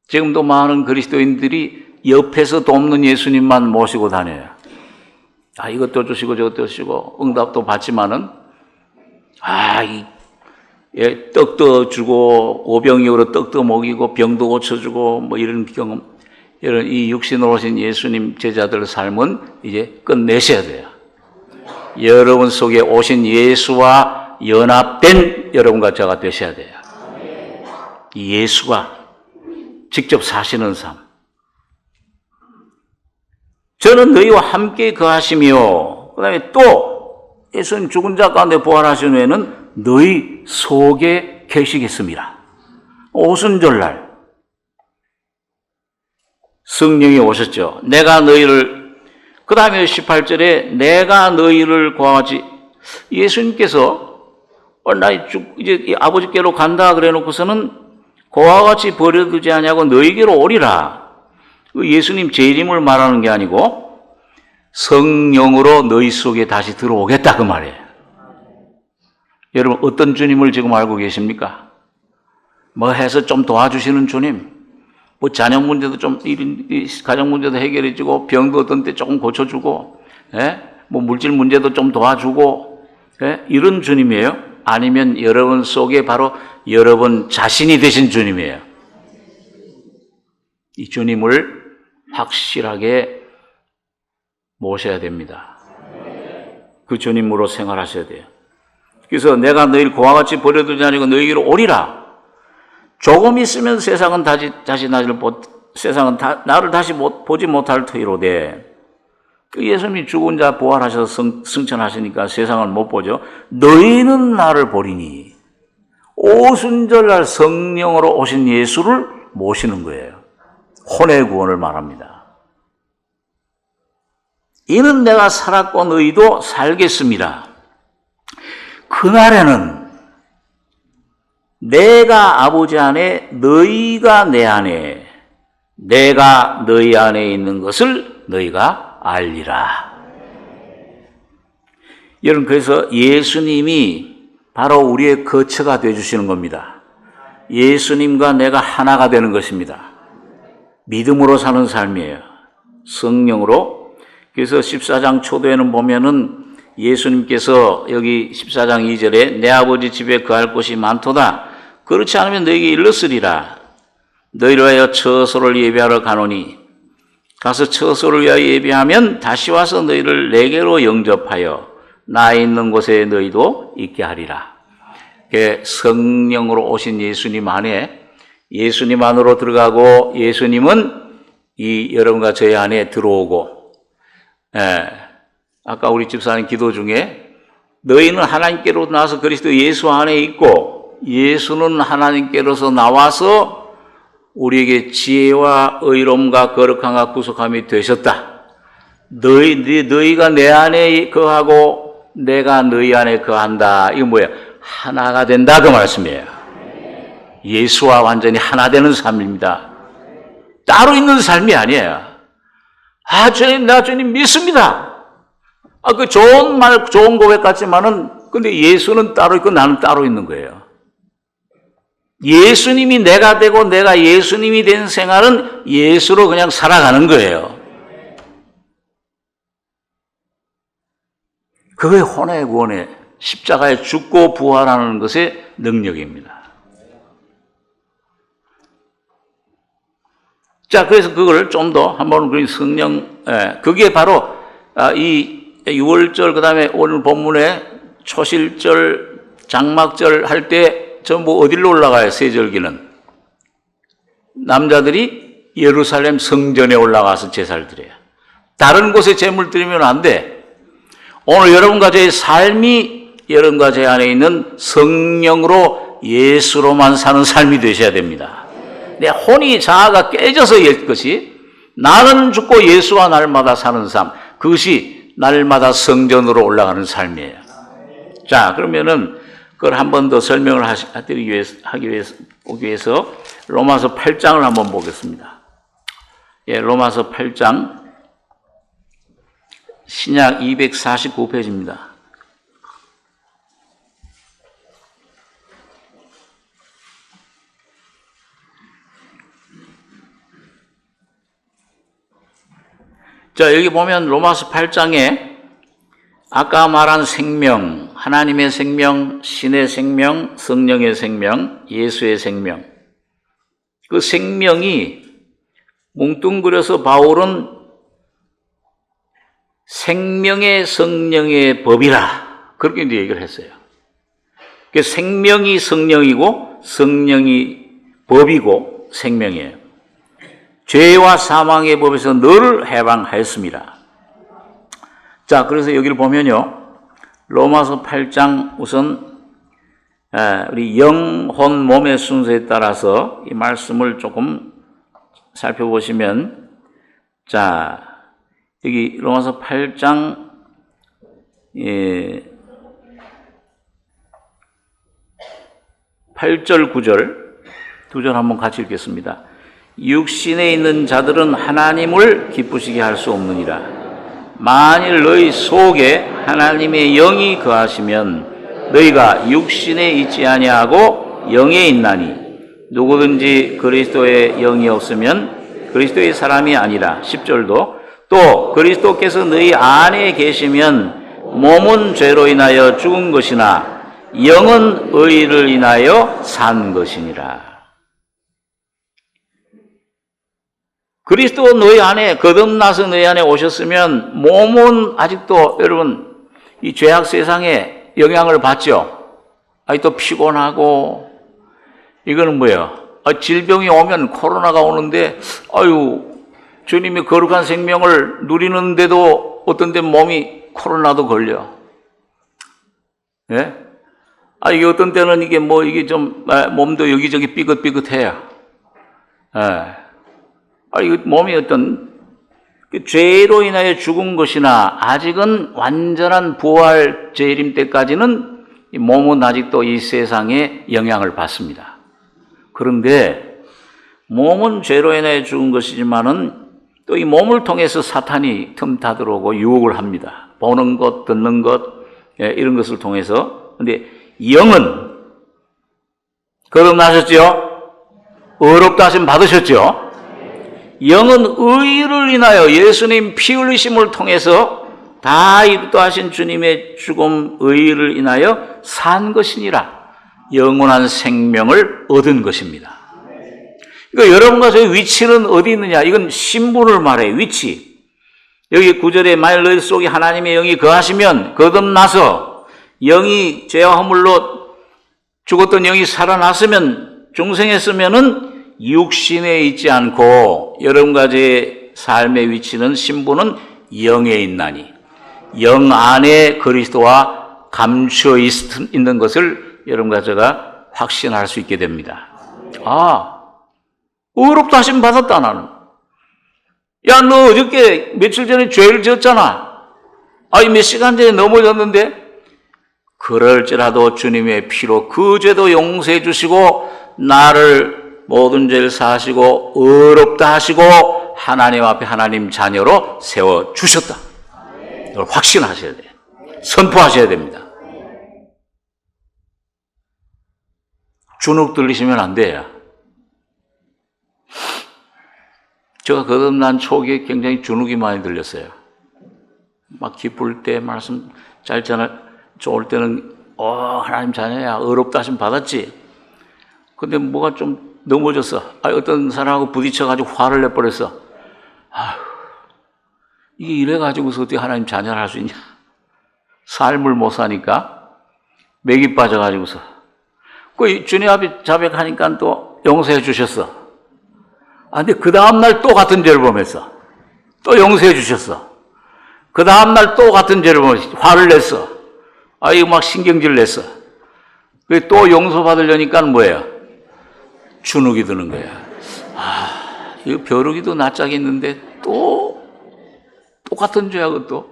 지금도 많은 그리스도인들이 옆에서 돕는 예수님만 모시고 다녀요. 이것도 주시고 저것도 주시고 응답도 받지만은 떡도 주고 오병이어로 떡도 먹이고 병도 고쳐주고 뭐 이런 경험, 이런 이 육신으로 오신 예수님 제자들의 삶은 이제 끝내셔야 돼요. 여러분 속에 오신 예수와 연합된 여러분과 저가 되셔야 돼요. 이 예수가 직접 사시는 삶. 저는 너희와 함께 거하시며, 그 다음에 또 예수님 죽은 자 가운데 부활하신 후에는 너희 속에 계시겠습니다. 오순절날 성령이 오셨죠. 내가 너희를, 그 다음에 18절에 내가 너희를 구하지, 예수님께서 나 이제 아버지께로 간다 그래 놓고서는 그와 같이 버려두지 않냐고 너희에게로 오리라. 예수님 재림을 말하는 게 아니고 성령으로 너희 속에 다시 들어오겠다 그 말이에요. 여러분 어떤 주님을 지금 알고 계십니까? 뭐 해서 좀 도와주시는 주님, 뭐 자녀 문제도 좀 가정 문제도 해결해주고 병도 어떤 때 조금 고쳐주고, 뭐 물질 문제도 좀 도와주고, 이런 주님이에요? 아니면 여러분 속에 바로 여러분 자신이 되신 주님이에요? 이 주님을 확실하게 모셔야 됩니다. 그 주님으로 생활하셔야 돼요. 그래서 내가 너희를 그와 같이 버려두지 아니고 너희에게로 오리라. 조금 있으면 세상은 세상은 나를 다시 보지 못할 터이로되, 예수님이 죽은 자 부활하셔서 승천하시니까 세상을 못 보죠. 너희는 나를 보리니. 오순절날 성령으로 오신 예수를 모시는 거예요. 혼의 구원을 말합니다. 이는 내가 살았고 너희도 살겠습니다. 그날에는 내가 아버지 안에 너희가 내 안에, 내가 너희 안에 있는 것을 너희가 알리라. 여러분 그래서 예수님이 바로 우리의 거처가 되어주시는 겁니다. 예수님과 내가 하나가 되는 것입니다. 믿음으로 사는 삶이에요. 성령으로. 그래서 14장 초도에는 보면은 예수님께서 여기 14장 2절에 내 아버지 집에 거할 곳이 많도다. 그렇지 않으면 너에게 일렀으리라. 너희를 위하여 처소를 예비하러 가노니 가서 처소를 위하여 예비하면 다시 와서 너희를 내게로 영접하여 나 있는 곳에 너희도 있게 하리라. 성령으로 오신 예수님 안에, 예수님 안으로 들어가고 예수님은 이 여러분과 저희 안에 들어오고, 아까 우리 집사님 기도 중에 너희는 하나님께로 나와서 그리스도 예수 안에 있고 예수는 하나님께로서 나와서 우리에게 지혜와 의로움과 거룩함과 구속함이 되셨다. 너희가 내 안에 거하고 내가 너희 안에 거한다. 이거 뭐야? 하나가 된다 그 말씀이에요. 예수와 완전히 하나 되는 삶입니다. 따로 있는 삶이 아니에요. 주님, 나 주님 믿습니다. 그 좋은 말, 좋은 고백 같지만은, 근데 예수는 따로 있고 나는 따로 있는 거예요. 예수님이 내가 되고 내가 예수님이 된 생활은 예수로 그냥 살아가는 거예요. 그게 혼의 구원의 십자가에 죽고 부활하는 것의 능력입니다. 자, 그래서 그걸 좀 더 한번 그게 바로 이 6월절, 그 다음에 오늘 본문에 초실절, 장막절 할 때 전부 어디로 올라가요? 세절기는 남자들이 예루살렘 성전에 올라가서 제사를 드려요. 다른 곳에 제물 드리면 안 돼. 오늘 여러분과 저의 삶이 여러분과 제 안에 있는 성령으로 예수로만 사는 삶이 되셔야 됩니다. 내 혼이 자아가 깨져서 일 것이, 나는 죽고 예수와 날마다 사는 삶, 그것이 날마다 성전으로 올라가는 삶이에요. 자, 그러면은 그걸 한 번 더 설명을 하기 위해서 로마서 8장을 한번 보겠습니다. 예, 로마서 8장 신약 249페이지입니다. 자, 여기 보면 로마서 8장에 아까 말한 생명, 하나님의 생명, 신의 생명, 성령의 생명, 예수의 생명. 그 생명이 뭉뚱그려서 바울은 생명의 성령의 법이라 그렇게 이제 얘기를 했어요. 그 생명이 성령이고 성령이 법이고 생명이에요. 죄와 사망의 법에서 너를 해방하였습니다. 자, 그래서 여기를 보면요, 로마서 8장 우선 우리 영혼 몸의 순서에 따라서 이 말씀을 조금 살펴보시면, 자, 여기 로마서 8장 8절 9절 두 절 한번 같이 읽겠습니다. 육신에 있는 자들은 하나님을 기쁘시게 할 수 없느니라. 만일 너희 속에 하나님의 영이 거하시면 너희가 육신에 있지 아니하고 영에 있나니 누구든지 그리스도의 영이 없으면 그리스도의 사람이 아니라. 10절도 또 그리스도께서 너희 안에 계시면 몸은 죄로 인하여 죽은 것이나 영은 의를 인하여 산 것이니라. 그리스도 너희 안에 거듭나서 너희 안에 오셨으면 몸은 아직도 여러분 이 죄악 세상에 영향을 받죠. 아직도 피곤하고. 이거는 뭐예요? 질병이 오면 코로나가 오는데 주님이 거룩한 생명을 누리는데도 어떤 데 몸이 코로나도 걸려. 예? 이게 어떤 때는 이게 이게 좀 몸도 여기저기 삐긋삐긋해요. 예. 이거 몸이 어떤 죄로 인하여 죽은 것이나 아직은 완전한 부활 재림 때까지는 이 몸은 아직도 이 세상에 영향을 받습니다. 그런데 몸은 죄로 인하여 죽은 것이지만은 또 이 몸을 통해서 사탄이 틈타 들어오고 유혹을 합니다. 보는 것, 듣는 것, 이런 것을 통해서. 근데 영은 거듭나셨죠? 의롭다 하심 받으셨죠? 영은 의를 인하여 예수님 피 흘리심을 통해서 다 이루하신 주님의 죽음 의를 인하여 산 것이니라. 영원한 생명을 얻은 것입니다. 그러니까 여러분과 저의 위치는 어디 있느냐? 이건 신분을 말해요. 위치. 여기 9절에 만일 너희 속에 하나님의 영이 거하시면 거듭나서 영이 죄와 허물로 죽었던 영이 살아났으면 중생했으면은 육신에 있지 않고 여러분과 제 삶의 위치는 신분은 영에 있나니 영 안에 그리스도와 감추어 있는 것을 여러분과 제가 확신할 수 있게 됩니다. 의롭다 하심 받았다 나는. 야, 너 어저께 며칠 전에 죄를 지었잖아. 몇 시간 전에 넘어졌는데 그럴지라도 주님의 피로 그 죄도 용서해 주시고 나를 모든 죄를 사하시고 의롭다 하시고 하나님 앞에 하나님 자녀로 세워주셨다. 이걸 확신하셔야 돼요. 선포하셔야 됩니다. 주눅 들리시면 안 돼요. 제가 거듭난 초기에 굉장히 주눅이 많이 들렸어요. 막 기쁠 때 말씀 잘 좋을 때는 하나님 자녀야 의롭다 하심 받았지. 근데 뭐가 좀 넘어졌어. 어떤 사람하고 부딪혀가지고 화를 내버렸어. 이게 이래가지고서 어떻게 하나님 자녀를 할 수 있냐. 삶을 못 사니까 맥이 빠져가지고서. 주님 앞에 자백하니까 또 용서해 주셨어. 근데 그 다음날 또 같은 죄를 범했어. 또 용서해 주셨어. 그 다음날 또 같은 죄를 범했어. 화를 냈어. 이거 막 신경질 냈어. 또 용서받으려니까 뭐예요? 주눅이 드는 거야. 이거 벼룩이도 낯짝이 있는데 또 똑같은 죄야, 그것도.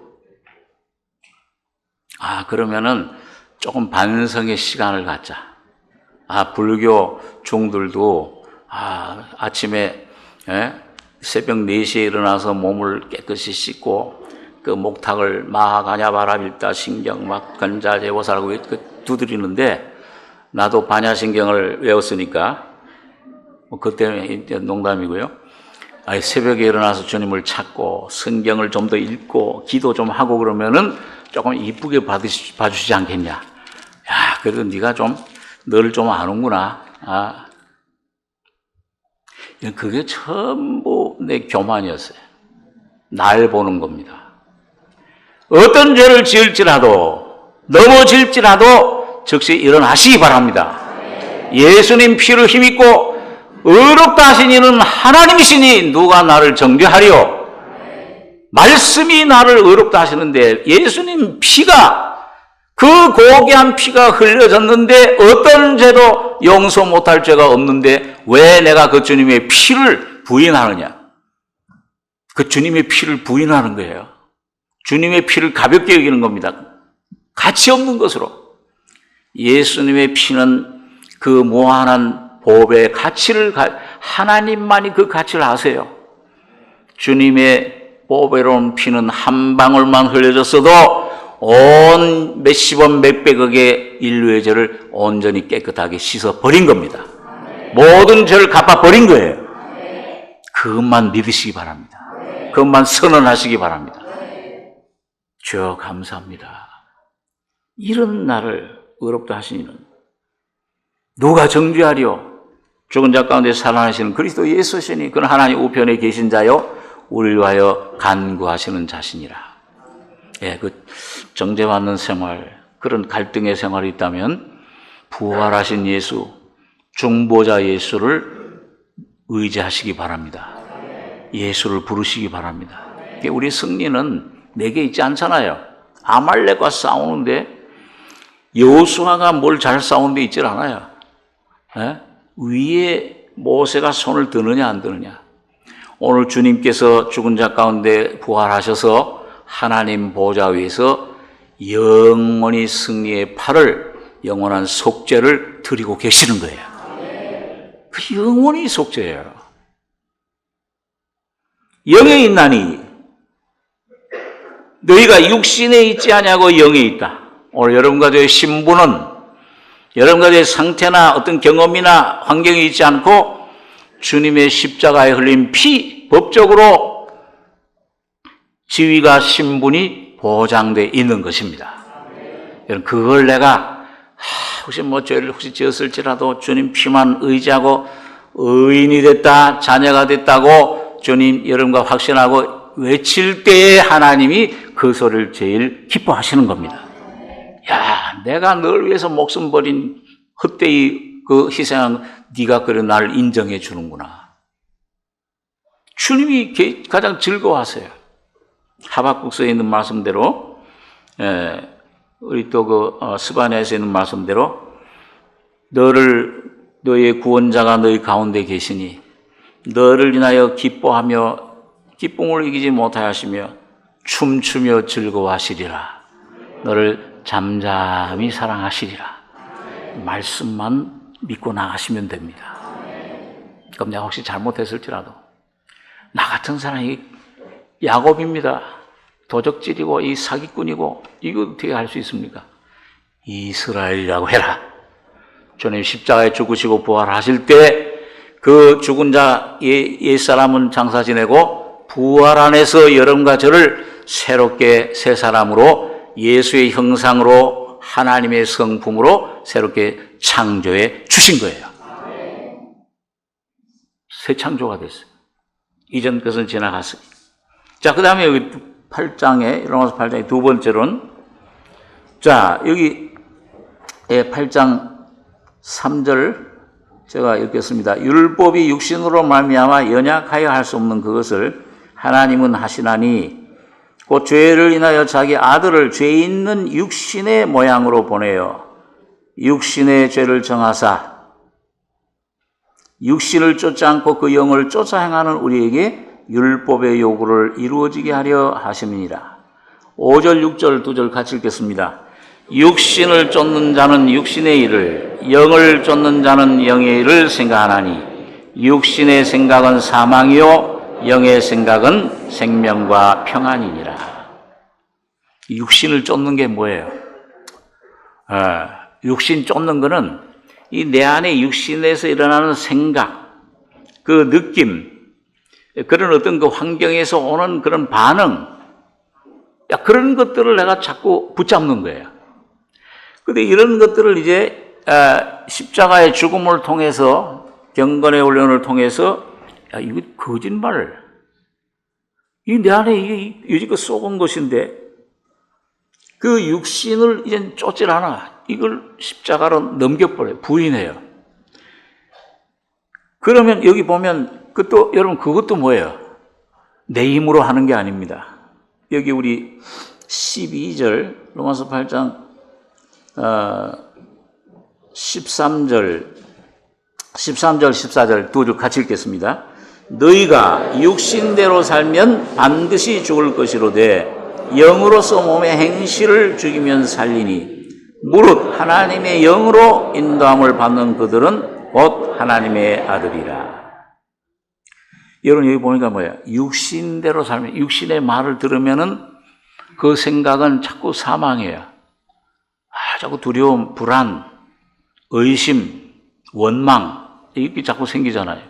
그러면은 조금 반성의 시간을 갖자. 불교 종들도 아침에 새벽 4시에 일어나서 몸을 깨끗이 씻고 그 목탁을 마가냐바라빌다 신경 막 건자제보살하고 두드리는데 나도 반야신경을 외웠으니까 그때 농담이고요. 새벽에 일어나서 주님을 찾고 성경을 좀 더 읽고 기도 좀 하고 그러면은 조금 이쁘게 봐주시지 않겠냐. 야, 그래도 네가 좀 너를 좀 아는구나. 그게 전부 내 교만이었어요. 날 보는 겁니다. 어떤 죄를 지을지라도 넘어질지라도 즉시 일어나시기 바랍니다. 예수님 피를 힘입고 의롭다 하신 이는 하나님이시니 누가 나를 정죄하리요. 말씀이 나를 의롭다 하시는데 예수님 피가 그 고귀한 피가 흘려졌는데 어떤 죄도 용서 못할 죄가 없는데 왜 내가 그 주님의 피를 부인하느냐. 그 주님의 피를 부인하는 거예요. 주님의 피를 가볍게 여기는 겁니다. 가치 없는 것으로. 예수님의 피는 그 무한한 보배의 가치를 하나님만이 그 가치를 아세요. 주님의 보배로운 피는 한 방울만 흘려졌어도 온 몇십억 몇백억의 인류의 죄를 온전히 깨끗하게 씻어버린 겁니다. 모든 죄를 갚아버린 거예요. 그것만 믿으시기 바랍니다. 그것만 선언하시기 바랍니다. 주여 감사합니다. 이런 나를 의롭다 하시니는 누가 정죄하리요? 죽은 자 가운데 살아나시는 그리스도 예수시니 그는 하나님 우편에 계신 자요 우리를 위하여 간구하시는 자신이라. 그 정죄받는 생활, 그런 갈등의 생활이 있다면 부활하신 예수, 중보자 예수를 의지하시기 바랍니다. 예수를 부르시기 바랍니다. 우리 승리는 내게 있지 않잖아요. 아말렉과 싸우는데 여호수아가 뭘 잘 싸우는 데 있질 않아요. 위에 모세가 손을 드느냐 안 드느냐. 오늘 주님께서 죽은 자 가운데 부활하셔서 하나님 보좌 위에서 영원히 승리의 팔을 영원한 속죄를 드리고 계시는 거예요. 그 영원히 속죄예요. 영에 있나니 너희가 육신에 있지 아니하고 영에 있다. 오늘 여러분과 저의 신분은 여러분과 저의 상태나 어떤 경험이나 환경이 있지 않고 주님의 십자가에 흘린 피, 법적으로 지위가 신분이 보장되어 있는 것입니다. 여러분 그걸 내가 혹시 죄를 지었을지라도 주님 피만 의지하고 의인이 됐다, 자녀가 됐다고 주님 여러분과 확신하고 외칠 때에 하나님이 그 소리를 제일 기뻐하시는 겁니다. 야, 내가 널 위해서 목숨 버린 헛되이 그 희생한 네가 그래 나를 인정해 주는구나. 주님이 가장 즐거워하세요. 하박국서에 있는 말씀대로, 우리 또 스바냐에서 있는 말씀대로 너의 구원자가 너희 가운데 계시니 너를 인하여 기뻐하며 기쁨을 이기지 못하시며 춤추며 즐거워하시리라. 너를 잠잠히 사랑하시리라. 말씀만 믿고 나가시면 됩니다. 그럼 내가 혹시 잘못했을지라도 나 같은 사람이 야곱입니다. 도적질이고 이 사기꾼이고 이거 어떻게 할 수 있습니까? 이스라엘이라고 해라. 주님 십자가에 죽으시고 부활하실 때 그 죽은 자 옛사람은 장사 지내고 부활 안에서 여러분과 저를 새롭게 새 사람으로 예수의 형상으로 하나님의 성품으로 새롭게 창조해 주신 거예요. 새 창조가 됐어요. 이전 것은 지나갔어요. 자, 그 다음에 여기 8장에, 로마서 8장의 두 번째로는, 자, 여기 8장 3절 제가 읽겠습니다. 율법이 육신으로 말미암아 연약하여 할 수 없는 그것을 하나님은 하시나니 곧 죄를 인하여 자기 아들을 죄 있는 육신의 모양으로 보내어 육신의 죄를 정하사 육신을 쫓지 않고 그 영을 쫓아 행하는 우리에게 율법의 요구를 이루어지게 하려 하심이니라. 5절 6절 2절 같이 읽겠습니다. 육신을 쫓는 자는 육신의 일을 영을 쫓는 자는 영의 일을 생각하나니 육신의 생각은 사망이요 영의 생각은 생명과 평안이니라. 육신을 쫓는 게 뭐예요? 육신 쫓는 거는 이 내 안에 육신에서 일어나는 생각, 그 느낌, 그런 어떤 그 환경에서 오는 그런 반응, 그런 것들을 내가 자꾸 붙잡는 거예요. 근데 이런 것들을 이제 십자가의 죽음을 통해서, 경건의 훈련을 통해서, 이거 거짓말, 이 내 안에 이게 여지껏 쏘은 것인데 그 육신을 이제 쫓질 않아. 이걸 십자가로 넘겨버려요. 부인해요. 그러면 여기 보면 그것도, 여러분, 그것도 뭐예요? 내 힘으로 하는 게 아닙니다. 여기 우리 12절, 로마서 8장 13절, 14절 두 줄 같이 읽겠습니다. 너희가 육신대로 살면 반드시 죽을 것이로되 영으로서 몸의 행실을 죽이면 살리니 무릇 하나님의 영으로 인도함을 받는 그들은 곧 하나님의 아들이라. 여러분, 여기 보니까 뭐야? 육신대로 살면, 육신의 말을 들으면은 그 생각은 자꾸 사망이에요. 자꾸 두려움, 불안, 의심, 원망, 이게 자꾸 생기잖아요.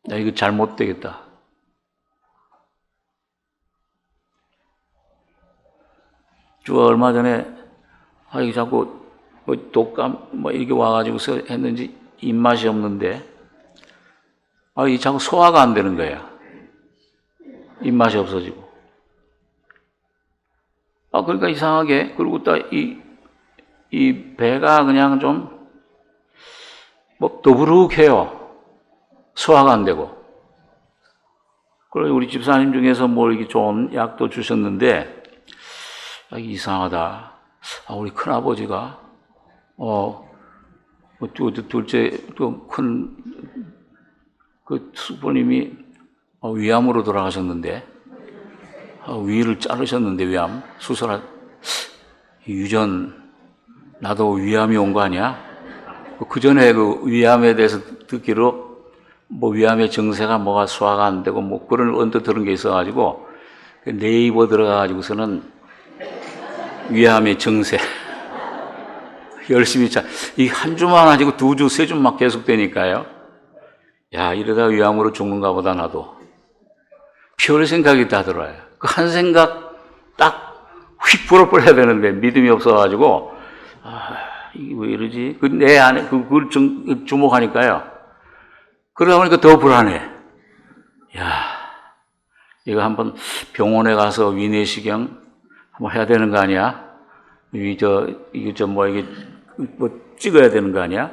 나 이거 잘못되겠다. 저 얼마 전에 이게 자꾸 독감 이렇게 와가지고서 했는지 입맛이 없는데 이 자꾸 소화가 안 되는 거야. 입맛이 없어지고. 그러니까 이상하게, 그리고 또 이 배가 그냥 좀 더부룩해요. 소화가 안 되고. 그래서 우리 집사님 중에서 이렇게 좋은 약도 주셨는데 이상하다. 우리 큰아버지가 둘째 큰 그 숙부님이 위암으로 돌아가셨는데 위를 자르셨는데 위암 수술할 유전 나도 위암이 온 거 아니야? 그 전에 그 위암에 대해서 듣기로 위암의 증세가 뭐가 소화가 안 되고 그런 언뜻 들은 게 있어가지고 네이버 들어가가지고서는 위암의 증세 열심히 이 한 주만 아니고 두 주, 세 주 막 계속되니까요. 이러다 위암으로 죽는가 보다 나도. 별 생각이 다 들어요. 그 한 생각 딱 휙 불어버려야 되는데 믿음이 없어가지고 이게 왜 이러지? 내 안에 그걸 주목하니까요. 그러다 보니까 더 불안해. 이거 한번 병원에 가서 위내시경 한번 해야 되는 거 아니야? 이게 찍어야 되는 거 아니야?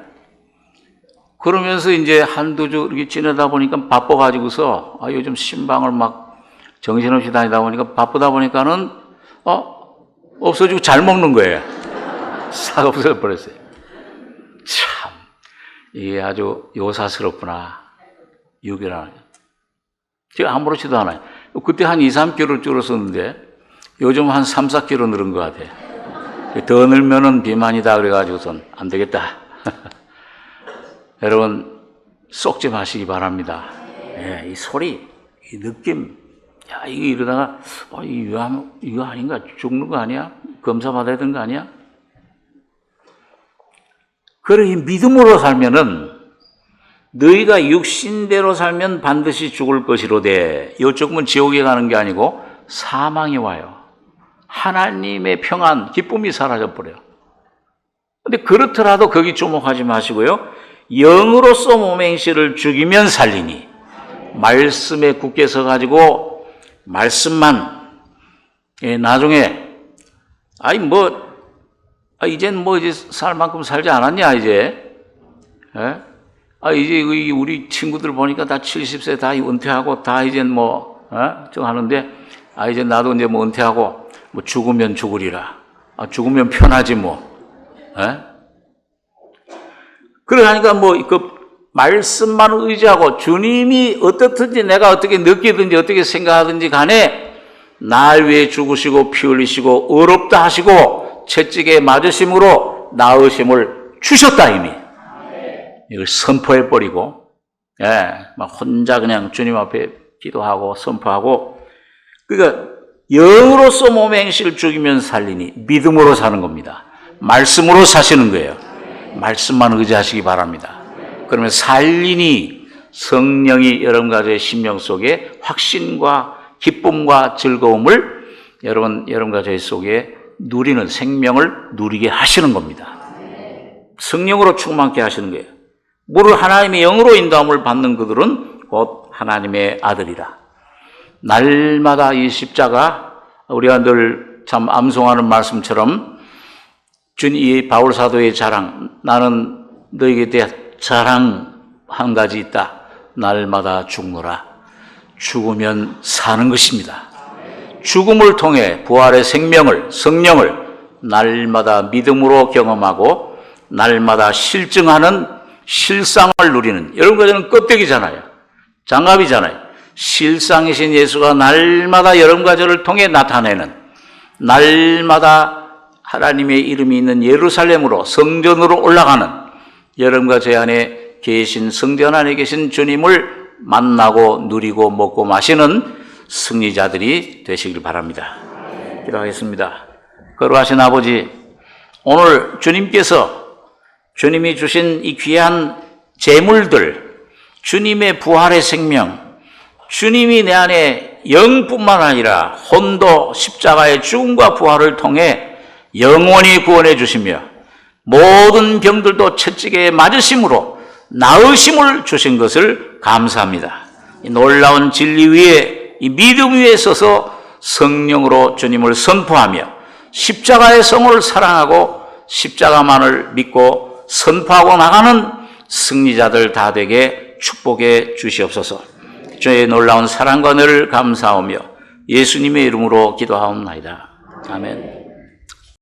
그러면서 이제 한두 주 이렇게 지내다 보니까 바빠가지고서, 요즘 신방을 막 정신없이 다니다 보니까 바쁘다 보니까는, 없어지고 잘 먹는 거예요. 싹 없어져버렸어요. 참, 이게 아주 요사스럽구나. 유교라는. 제가 아무렇지도 않아요. 그때 한 2, 3kg 줄었었는데, 요즘 한 3, 4kg 늘은 것 같아요. 더 늘면은 비만이다 그래가지고선 안 되겠다. 여러분, 쏙지 마시기 바랍니다. 이 소리, 이 느낌, 이거 이러다가, 이거 아닌가? 죽는 거 아니야? 검사 받아야 되는 거 아니야? 그래, 이 믿음으로 살면은, 너희가 육신대로 살면 반드시 죽을 것이로되, 이쪽은 지옥에 가는 게 아니고 사망이 와요. 하나님의 평안, 기쁨이 사라져버려요. 근데 그렇더라도 거기 주목하지 마시고요. 영으로서 몸의 행실을 죽이면 살리니. 말씀에 굳게 서가지고, 말씀만, 나중에, 이젠 이제 살 만큼 살지 않았냐, 이제. 이제 우리 친구들 보니까 다 70세 다 은퇴하고, 다 이젠 좀 하는데, 이제 나도 이제 은퇴하고, 죽으면 죽으리라. 죽으면 편하지 그러니까 그 말씀만 의지하고 주님이 어떻든지 내가 어떻게 느끼든지 어떻게 생각하든지 간에 날 위해 죽으시고 피 흘리시고 의롭다 하시고 채찍에 맞으심으로 나으심을 주셨다 이미. 이걸 선포해버리고 막 혼자 그냥 주님 앞에 기도하고 선포하고, 그러니까 영으로서 몸의 행실을 죽이면 살리니 믿음으로 사는 겁니다. 말씀으로 사시는 거예요. 말씀만 의지하시기 바랍니다. 그러면 살리니 성령이 여러분 가족의 심령 속에 확신과 기쁨과 즐거움을 여러분 가족의 속에 누리는, 생명을 누리게 하시는 겁니다. 성령으로 충만케 하시는 거예요. 무릇 하나님의 영으로 인도함을 받는 그들은 곧 하나님의 아들이라. 날마다 이 십자가, 우리가 늘 참 암송하는 말씀처럼 이 바울 사도의 자랑, 나는 너에게 대해 자랑 한 가지 있다. 날마다 죽노라. 죽으면 사는 것입니다. 죽음을 통해 부활의 생명을, 성령을 날마다 믿음으로 경험하고 날마다 실증하는 실상을 누리는, 여러분 가족은 껍데기잖아요. 장갑이잖아요. 실상이신 예수가 날마다 여러분 가족을 통해 나타내는, 날마다 하나님의 이름이 있는 예루살렘으로, 성전으로 올라가는, 여러분과 제 안에 계신, 성전 안에 계신 주님을 만나고 누리고 먹고 마시는 승리자들이 되시길 바랍니다. 기도하겠습니다. 거룩하신 아버지, 오늘 주님이 주신 이 귀한 재물들, 주님의 부활의 생명, 주님이 내 안에 영뿐만 아니라 혼도 십자가의 죽음과 부활을 통해 영원히 구원해 주시며 모든 병들도 채찍에 맞으심으로 나으심을 주신 것을 감사합니다. 이 놀라운 진리 위에, 이 믿음 위에 서서 성령으로 주님을 선포하며 십자가의 성을 사랑하고 십자가만을 믿고 선포하고 나가는 승리자들 다 되게 축복해 주시옵소서. 주의 놀라운 사랑과 은혜를 감사하며 예수님의 이름으로 기도하옵나이다. 아멘.